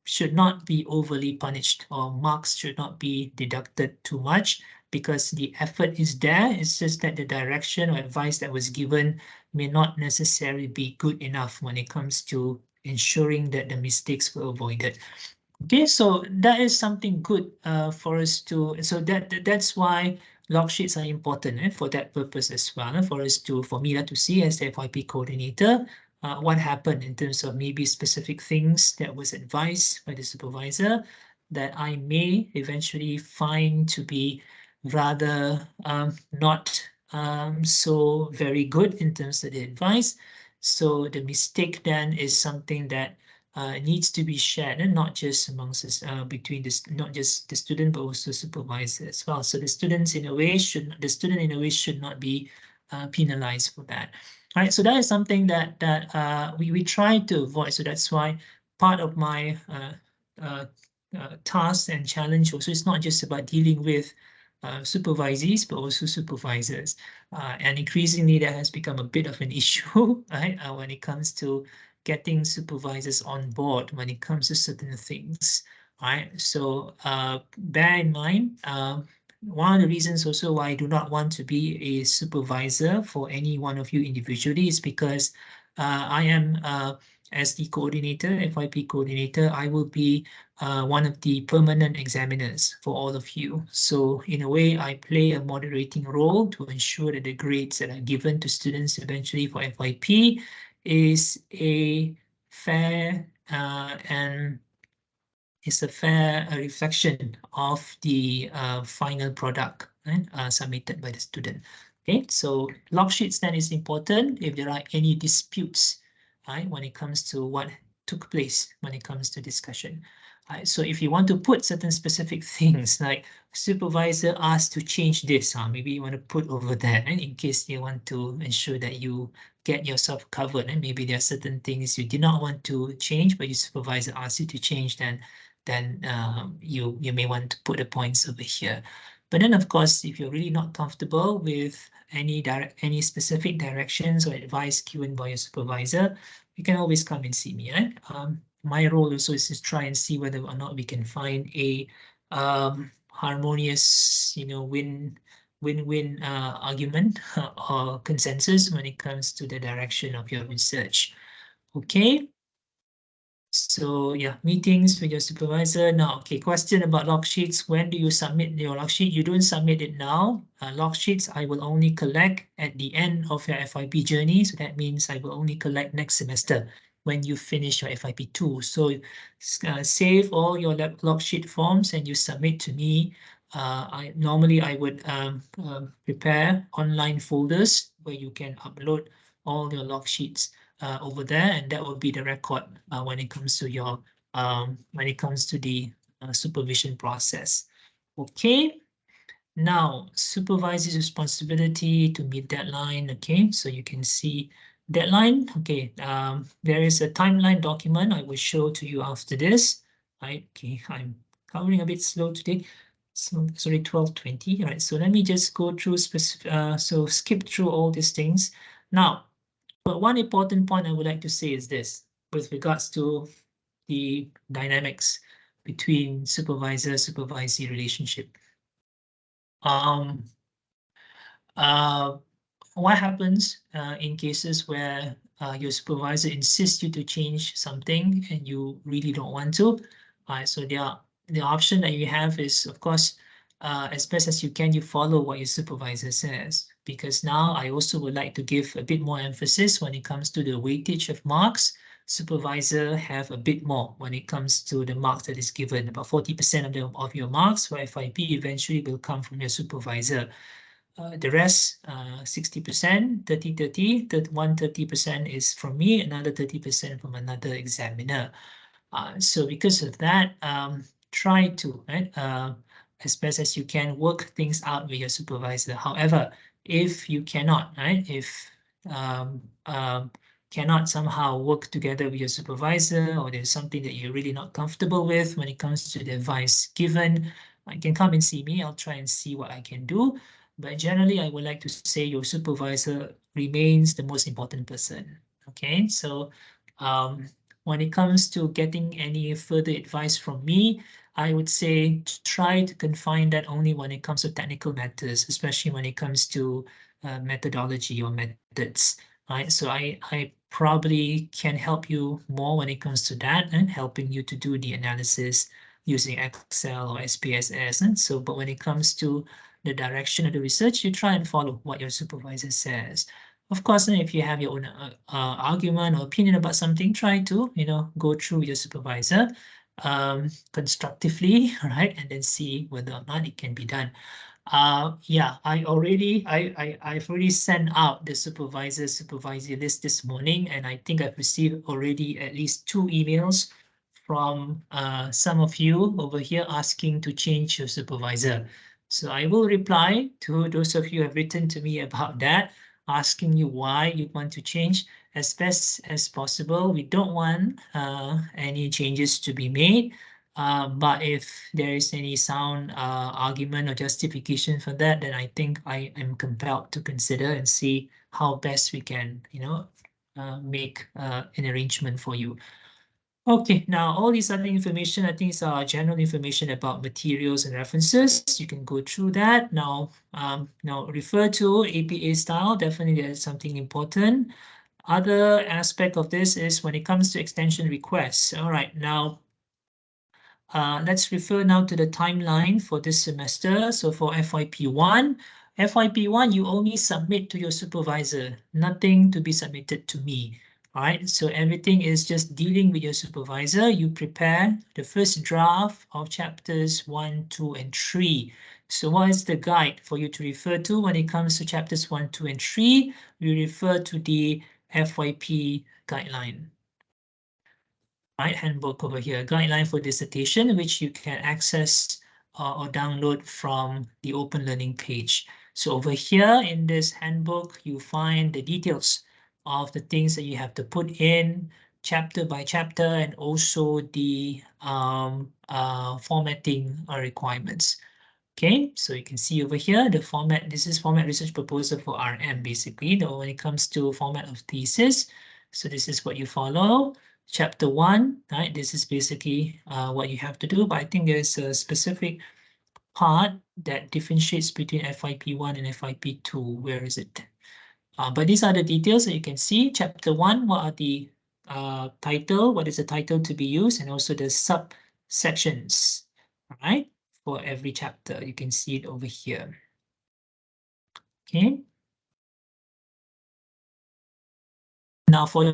should not be overly punished, or marks should not be deducted too much, because the effort is there. It's just that the direction or advice that was given may not necessarily be good enough when it comes to ensuring that the mistakes were avoided. Okay, so that is something good for us to, so that's why log sheets are important for that purpose as well, for me to see as the FYP coordinator what happened in terms of maybe specific things that was advised by the supervisor that I may eventually find to be rather not so very good in terms of the advice. So the mistake then is something that needs to be shared, and not just amongst us, between this, not just the student, but also supervisor as well. So the student in a way should not be penalized for that. All right, so that is something that we try to avoid. So that's why part of my task and challenge also is not just about dealing with supervisees, but also supervisors. And increasingly, that has become a bit of an issue, right, when it comes to getting supervisors on board when it comes to certain things, right? So bear in mind, one of the reasons also why I do not want to be a supervisor for any one of you individually is because I am, as the coordinator, FYP coordinator, I will be one of the permanent examiners for all of you. So in a way, I play a moderating role to ensure that the grades that are given to students eventually for FYP is a fair and is a fair reflection of the final product, right, submitted by the student. Okay, so log sheets then is important if there are any disputes, right, when it comes to what took place when it comes to discussion. So if you want to put certain specific things, like supervisor asked to change this, maybe you want to put over there, and in case you want to ensure that you get yourself covered, and maybe there are certain things you did not want to change, but your supervisor asked you to change, then you may want to put the points over here. But then, of course, if you're really not comfortable with any specific directions or advice given by your supervisor, you can always come and see me, right? My role also is to try and see whether or not we can find a harmonious, win-win argument or consensus when it comes to the direction of your research. Okay. So yeah, meetings with your supervisor. Now, okay, question about log sheets. When do you submit your log sheet? You don't submit it now. Log sheets I will only collect at the end of your FYP journey. So that means I will only collect next semester when you finish your FYP2. So save all your log sheet forms and you submit to me. Normally I would prepare online folders where you can upload all your log sheets over there, and that will be the record when it comes to your when it comes to the supervision process. Okay. Now, supervisor's responsibility to meet deadline. Okay, so you can see Deadline, okay, there is a timeline document I will show to you after this. Right, okay, I'm covering a bit slow today. So sorry, 12:20. All right, so let me just go through so skip through all these things. Now, but one important point I would like to say is this with regards to the dynamics between supervisor-supervisee relationship. What happens in cases where your supervisor insists you to change something and you really don't want to? So the option that you have is, of course, as best as you can, you follow what your supervisor says. Because now I also would like to give a bit more emphasis when it comes to the weightage of marks. Supervisor have a bit more when it comes to the marks that is given. About 40% of your marks for FYP eventually will come from your supervisor. The rest, 60%, 30-30, 30% is from me, another 30% from another examiner. So because of that, try to, right, as best as you can, work things out with your supervisor. However, if you cannot, right, if cannot somehow work together with your supervisor, or there's something that you're really not comfortable with when it comes to the advice given, you can come and see me. I'll try and see what I can do. But generally, I would like to say your supervisor remains the most important person. Okay, so when it comes to getting any further advice from me, I would say try to confine that only when it comes to technical matters, especially when it comes to methodology or methods. Right, so I probably can help you more when it comes to that and helping you to do the analysis using Excel or SPSS. And so, but when it comes to the direction of the research, you try and follow what your supervisor says. Of course, if you have your own argument or opinion about something, try to, go through your supervisor constructively, right, and then see whether or not it can be done. Yeah, I've already sent out the supervisor list this morning, and I think I've received already at least 2 emails from some of you over here asking to change your supervisor. So I will reply to those of you who have written to me about that, asking you why you want to change as best as possible. We don't want any changes to be made. But if there is any sound argument or justification for that, then I think I am compelled to consider and see how best we can, make an arrangement for you. Okay, now all this other information, I think is general information about materials and references. You can go through that. Now refer to APA style. Definitely that's something important. Other aspect of this is when it comes to extension requests. All right, now let's refer now to the timeline for this semester. So for FYP1, you only submit to your supervisor, nothing to be submitted to me. All right, so everything is just dealing with your supervisor. You prepare the first draft of chapters 1, 2, and 3. So what is the guide for you to refer to when it comes to chapters 1, 2, and 3? We refer to the FYP guideline. Right, handbook over here, guideline for dissertation, which you can access or download from the Open Learning page. So over here in this handbook, you find the details of the things that you have to put in chapter by chapter, and also the formatting requirements. Okay, so you can see over here the format. This is format research proposal for RM, basically. Though when it comes to format of thesis, so this is what you follow. Chapter 1, right? This is basically what you have to do, but I think there's a specific part that differentiates between FYP1 and FYP2. Where is it? But these are the details that you can see. Chapter 1, what are the title? What is the title to be used? And also the subsections, all right? For every chapter, you can see it over here. Okay. Now for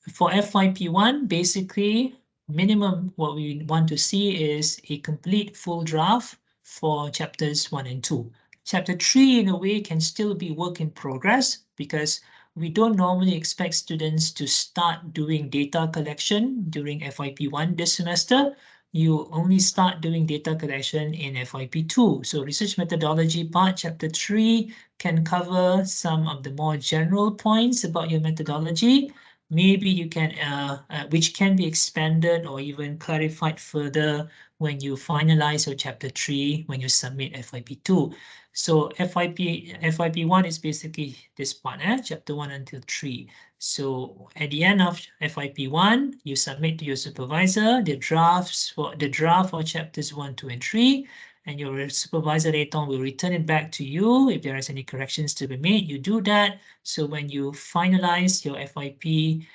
FYP1, basically minimum what we want to see is a complete full draft for chapters 1 and 2. Chapter 3 in a way can still be work in progress, because we don't normally expect students to start doing data collection during FYP1 this semester. you only start doing data collection in FYP2. So research methodology part, chapter 3 can cover some of the more general points about your methodology. Maybe you can, which can be expanded or even clarified further when you finalize your chapter 3, when you submit FYP2. So FYP1 is basically this part, chapter 1 until 3. So at the end of FYP1, you submit to your supervisor the draft for chapters 1, 2, and 3, and your supervisor later on will return it back to you. If there is any corrections to be made, you do that. So when you finalize your FYP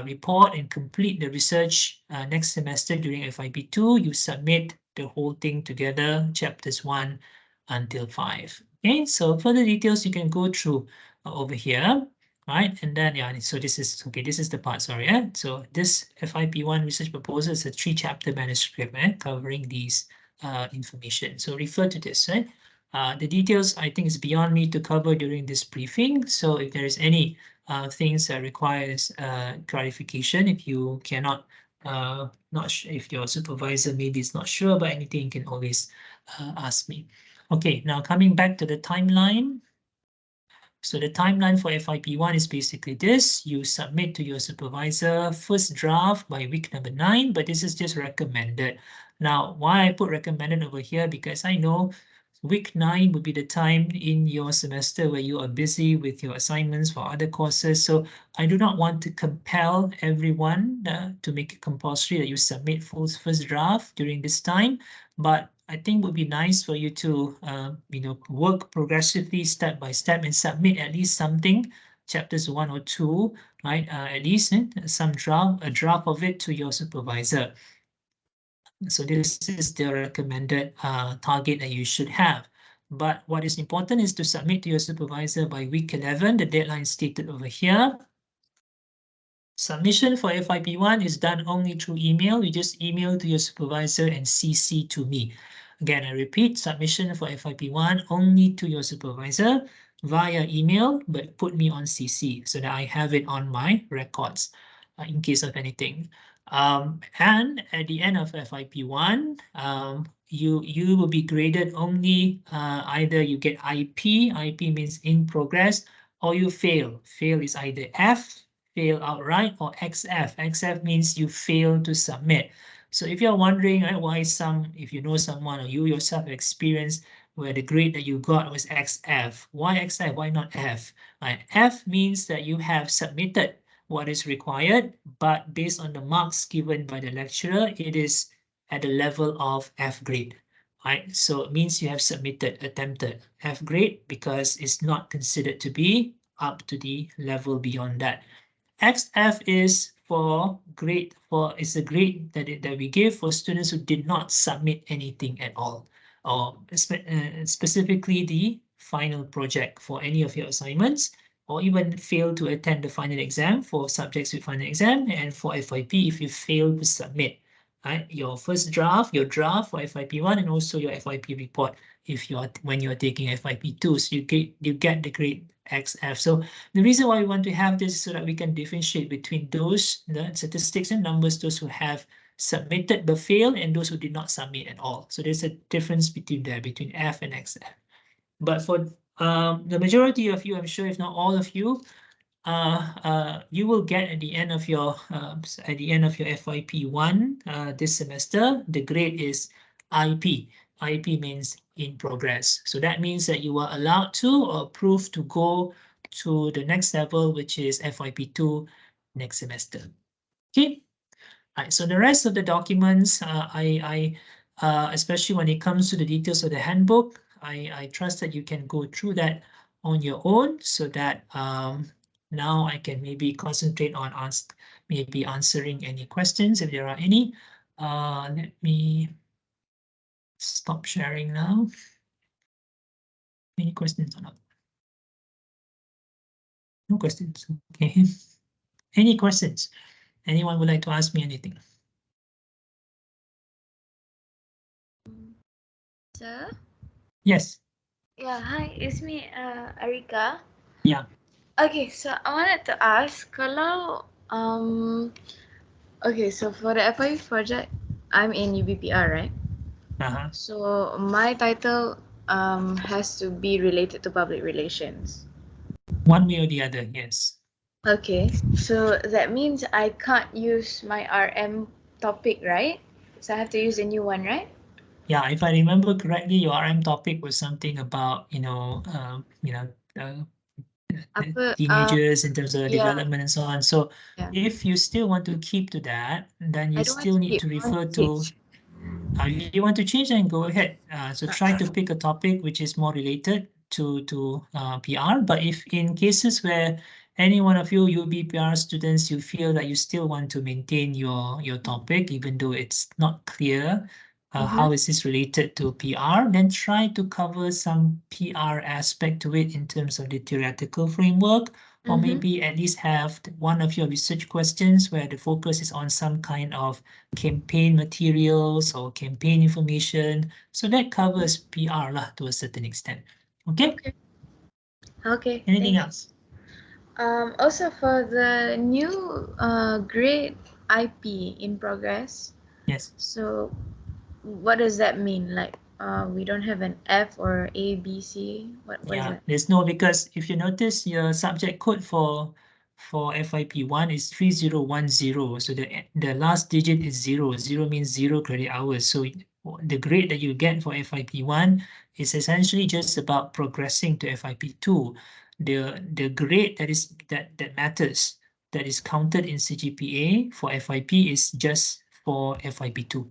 report and complete the research next semester during FYP2, you submit the whole thing together, chapters 1 until 5. Okay, so further details you can go through over here, right? And then, yeah, so this is, okay, this is the part, sorry. So this FYP1 research proposal is a 3-chapter manuscript covering these information. So refer to this, right? The details, I think, is beyond me to cover during this briefing. So if there is any things that requires clarification, if you cannot, if your supervisor maybe is not sure about anything, you can always ask me. Okay, now coming back to the timeline. So the timeline for FYP1 is basically this. You submit to your supervisor first draft by week number 9, but this is just recommended. Now, why I put recommended over here, because I know week 9 would be the time in your semester where you are busy with your assignments for other courses. So I do not want to compel everyone to make it compulsory that you submit first draft during this time, but I think it would be nice for you to, work progressively step by step and submit at least something, chapters 1 or 2, right? At least a draft of it to your supervisor. So this is the recommended target that you should have. But what is important is to submit to your supervisor by week 11, the deadline stated over here. Submission for FYP1 is done only through email. You just email to your supervisor and CC to me. Again, I repeat, submission for FYP1 only to your supervisor via email, but put me on CC so that I have it on my records in case of anything. And at the end of FYP1, you will be graded only either you get IP means in progress, or you fail. Fail is either F, fail outright, or XF. XF means you fail to submit. So if you're wondering why if you know someone or you yourself have experienced where the grade that you got was XF, why XF? Why not F? F means that you have submitted what is required, but based on the marks given by the lecturer, it is at the level of F grade. Right? So it means you have attempted F grade because it's not considered to be up to the level beyond that. XF is is a grade that we give for students who did not submit anything at all, or specifically the final project for any of your assignments, or even fail to attend the final exam for subjects with final exam, and for FYP if you fail to submit your first draft, your draft for FYP1, and also your FYP report when you are taking FYP2. So you get the grade XF. So the reason why we want to have this is so that we can differentiate between the statistics and numbers, those who have submitted but failed, and those who did not submit at all. So there's a difference between F and XF. But for the majority of you, I'm sure if not all of you, you will get at the end of your FYP1 this semester, the grade is IP. IP means in progress. So that means that you are allowed to or approved to go to the next level, which is FYP2 next semester. Okay. All right, so the rest of the documents, especially when it comes to the details of the handbook, I trust that you can go through that on your own, so that now I can maybe concentrate on answering any questions if there are any. Let me stop sharing now. Any questions or not? No questions. Okay. Any questions? Anyone would like to ask me anything? Sir? Yes. Yeah, hi, it's me, Arika. Yeah. Okay, so I wanted to ask, kalau okay, so for the FYP project, I'm in UBPR, right? Uh-huh. So my title has to be related to public relations. One way or the other, yes. Okay, so that means I can't use my RM topic, right? So I have to use a new one, right? Yeah, if I remember correctly, your RM topic was something about, uh, Apa, teenagers in terms of yeah, development and so on. So yeah. if you still want to keep to that, then I you don't want still to need keep, to I want refer to to, change. if you want to change, then go ahead. So try to pick a topic which is more related to PR. But if in cases where any one of you UBPR students, you feel that you still want to maintain your topic, even though it's not clear how is this related to PR, then try to cover some PR aspect to it in terms of the theoretical framework, or maybe at least have one of your research questions where the focus is on some kind of campaign materials or campaign information. So that covers PR lah to a certain extent. Okay, Okay. Okay, anything thank you. else? Also for the new grade IP in progress, Yes. so what does that mean? Like, we don't have an F or A, B, C. What is Yeah, that? there's no, because if you notice your subject code for FYP1 is 3010. So the last digit is 0. 0 means 0 credit hours. So the grade that you get for FYP1 is essentially just about progressing to FYP2. The grade that matters, that is counted in CGPA for FYP, is just for FYP2.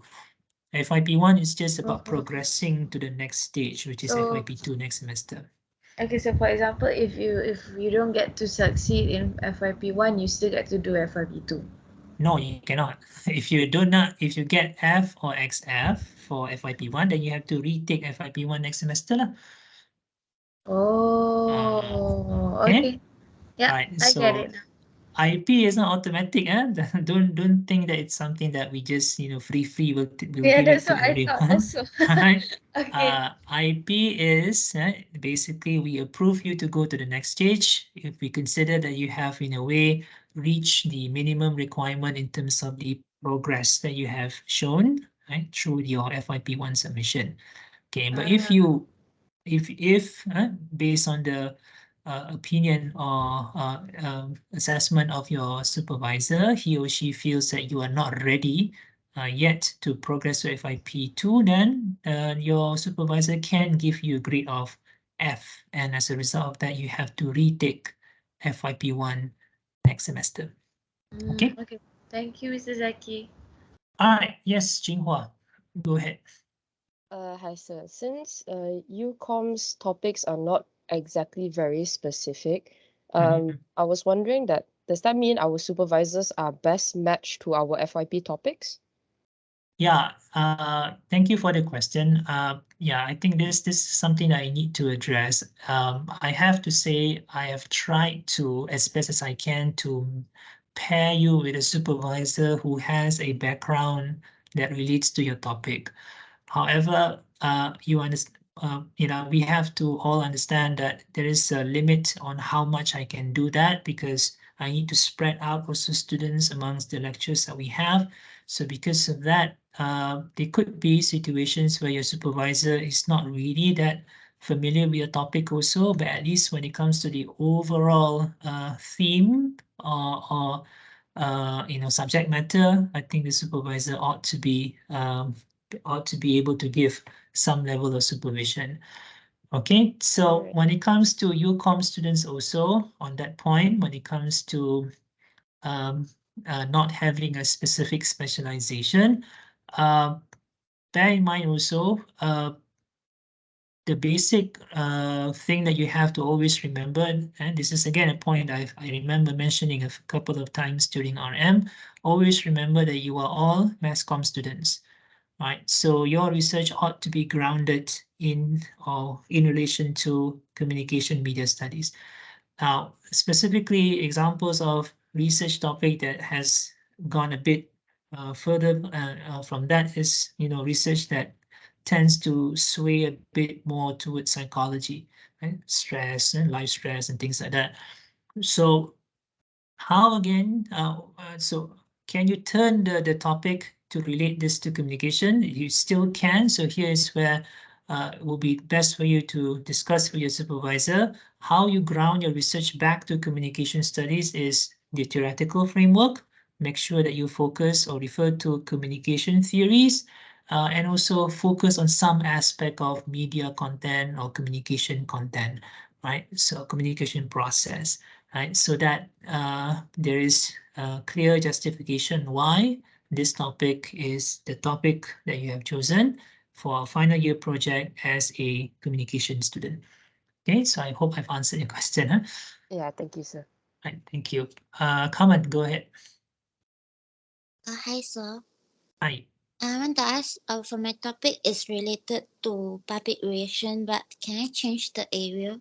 FYP1 is just about Oh, progressing to the next stage, which is so FYP2 next semester. okay, so for example, if you don't get to succeed in FYP1, you still get to do FYP2. No, you cannot. If you get F or XF for FYP1, then you have to retake FYP1 next semester lah. Oh, Okay, okay. Yeah, right. I get So it now. IP is not automatic, eh? Don't think that it's something that we just free will Yeah, give it that's to what I thought everyone. also. Right? Okay. IP is basically we approve you to go to the next stage if we consider that you have in a way reached the minimum requirement in terms of the progress that you have shown, right, through your FYP1 submission. Okay, but if Uh, you if based on the opinion or assessment of your supervisor, he or she feels that you are not ready yet to progress to FYP2, then your supervisor can give you a grade of F, and as a result of that, you have to retake FYP1 next semester. Okay. okay. Thank you, Mr. Zaki. All right. Yes, Jinghua, go ahead. Hi, sir. Since UCOM's topics are not exactly very specific, Mhm. I was wondering that does that mean our supervisors are best matched to our FYP topics? Yeah, thank you for the question. Yeah, I think this is something that I need to address. I have to say I have tried to, as best as I can, to pair you with a supervisor who has a background that relates to your topic. However, we have to all understand that there is a limit on how much I can do that, because I need to spread out also students amongst the lectures that we have. So because of that, there could be situations where your supervisor is not really that familiar with your topic also, but at least when it comes to the overall theme or subject matter, I think the supervisor ought to be able to give some level of supervision. Okay, so Alright. when it comes to UCOM students also, on that point, when it comes to not having a specific specialization, bear in mind also the basic thing that you have to always remember, and this is again a point I remember mentioning a couple of times during RM, always remember that you are all mass comm students. Right, so your research ought to be grounded in or in relation to communication media studies. Now, specifically examples of research topic that has gone a bit further from that is, research that tends to sway a bit more towards psychology, right? Stress and life stress and things like that. So how again, so can you turn the topic to relate this to communication, you still can. So here is where it will be best for you to discuss with your supervisor. How you ground your research back to communication studies is the theoretical framework. Make sure that you focus or refer to communication theories, and also focus on some aspect of media content or communication content, right? So communication process, right? So that there is a clear justification why this topic is the topic that you have chosen for a final year project as a communication student. Okay, so I hope I've answered your question. Huh? Yeah, thank you, sir. Right, thank you. Kaman, go ahead. Hi, sir. Hi. I want to ask, for my topic is related to public relation, but can I change the area?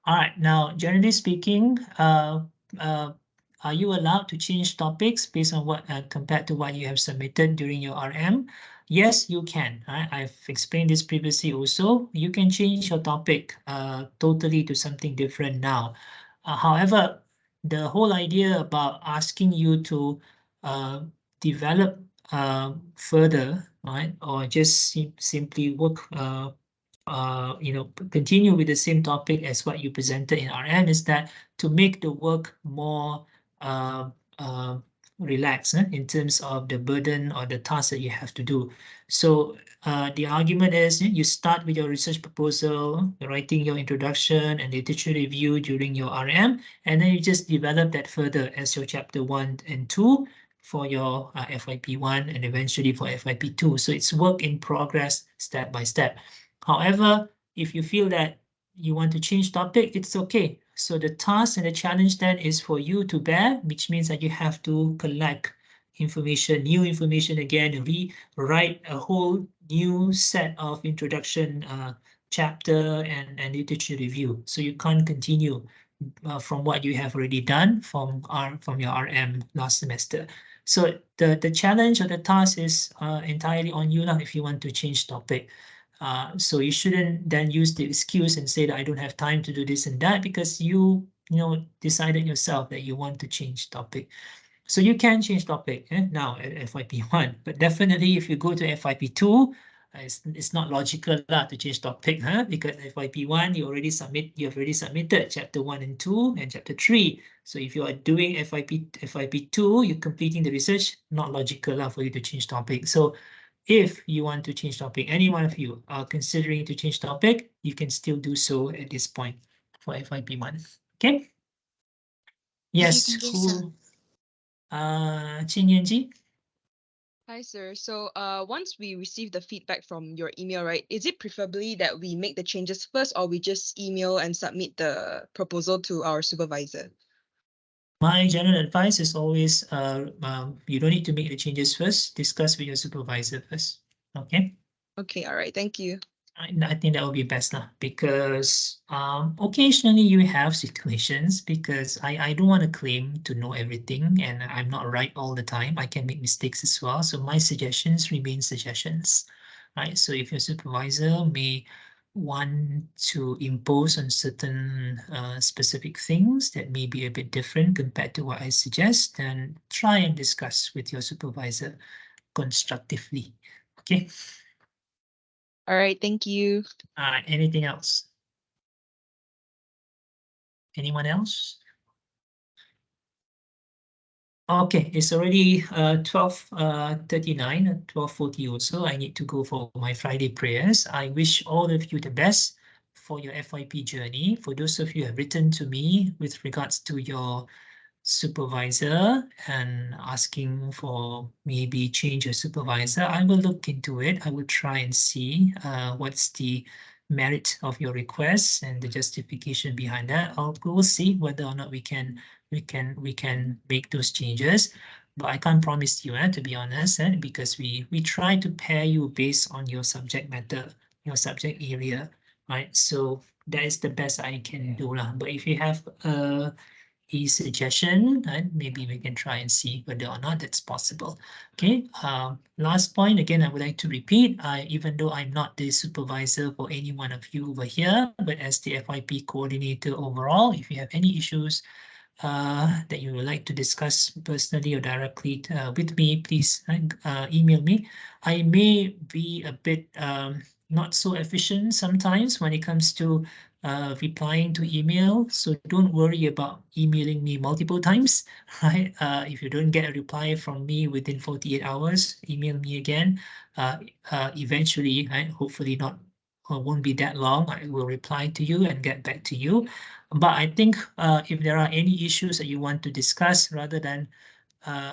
All right, now, generally speaking, are you allowed to change topics based on what compared to what you have submitted during your RM? Yes, you can. Right? I've explained this previously also. You can change your topic totally to something different now. However, the whole idea about asking you to develop further, right, or just simply work continue with the same topic as what you presented in RM is that to make the work more uh, uh, relaxed in terms of the burden or the task that you have to do. So the argument is you start with your research proposal, writing your introduction and literature review during your RM, and then you just develop that further as your chapter 1 and 2 for your FYP1 and eventually for FYP2. So it's work in progress step by step. However, if you feel that you want to change topic, it's okay. So the task and the challenge then is for you to bear, which means that you have to collect information, new information again, rewrite a whole new set of introduction chapter and literature review. So you can't continue from what you have already done from your RM last semester. So the challenge or the task is entirely on you now if you want to change topic. So you shouldn't then use the excuse and say that I don't have time to do this and that because you decided yourself that you want to change topic. So you can change topic now at FYP1, but definitely if you go to FYP2, it's not logical to change topic, because FYP1 you have already submitted chapter 1 and 2 and chapter 3. So if you are doing FYP2, you're completing the research, not logical for you to change topic. So if you want to change topic, any one of you are considering to change topic, you can still do so at this point for FYP1. Okay? Yes, Thank you, sir. Chin Yanji? Hi, sir. So once we receive the feedback from your email, right, is it preferably that we make the changes first or we just email and submit the proposal to our supervisor? My general advice is always you don't need to make the changes first. Discuss with your supervisor first. Okay. Okay, all right. Thank you. I think that would be best because occasionally you have situations because I don't want to claim to know everything and I'm not right all the time. I can make mistakes as well. So my suggestions remain suggestions, right? So if your supervisor may want to impose on certain specific things that may be a bit different compared to what I suggest, then try and discuss with your supervisor constructively. Okay. All right. Thank you. Anything else? Anyone else? Okay, it's already 12:39, 12:40 also. I need to go for my Friday prayers. I wish all of you the best for your FYP journey. For those of you who have written to me with regards to your supervisor and asking for maybe change your supervisor, I will look into it. I will try and see what's the merit of your requests and the justification behind that. We'll see whether or not we can make those changes. But I can't promise you, to be honest, because we try to pair you based on your subject matter, your subject area, right? So that is the best I can do lah. But if you have a suggestion, and maybe we can try and see whether or not that's possible. Okay, last point, again, I would like to repeat, even though I'm not the supervisor for any one of you over here, but as the FYP coordinator overall, if you have any issues that you would like to discuss personally or directly with me, please email me. I may be a bit not so efficient sometimes when it comes to replying to email. So don't worry about emailing me multiple times, right? If you don't get a reply from me within 48 hours, email me again. Eventually, right? Hopefully not, won't be that long. I will reply to you and get back to you. But I think if there are any issues that you want to discuss, rather than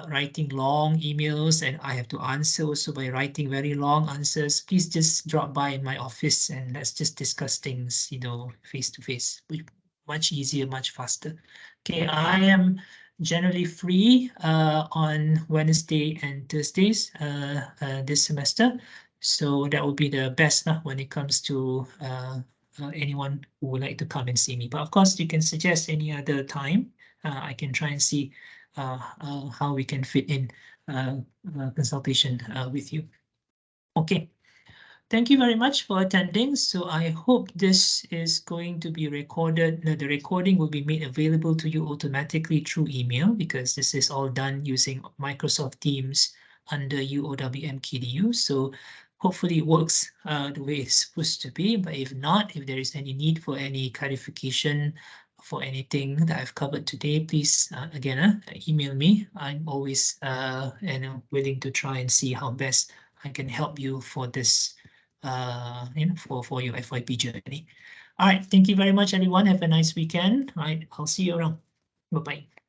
writing long emails and I have to answer also by writing very long answers, please just drop by in my office and let's just discuss things, you know, face to face. Much easier, much faster. Okay, I am generally free on Wednesday and Thursdays this semester. So that will be the best when it comes to anyone who would like to come and see me. But of course, you can suggest any other time. I can try and see how we can fit in consultation with you. Okay. Thank you very much for attending. So I hope this is going to be recorded. The recording will be made available to you automatically through email, because this is all done using Microsoft Teams under UOWMKDU. So hopefully it works the way it's supposed to be. But if not, if there is any need for any clarification for anything that I've covered today, please again email me. I'm always willing to try and see how best I can help you for this for your FYP journey. All right, thank you very much, everyone. Have a nice weekend. All right, I'll see you around. Bye-bye.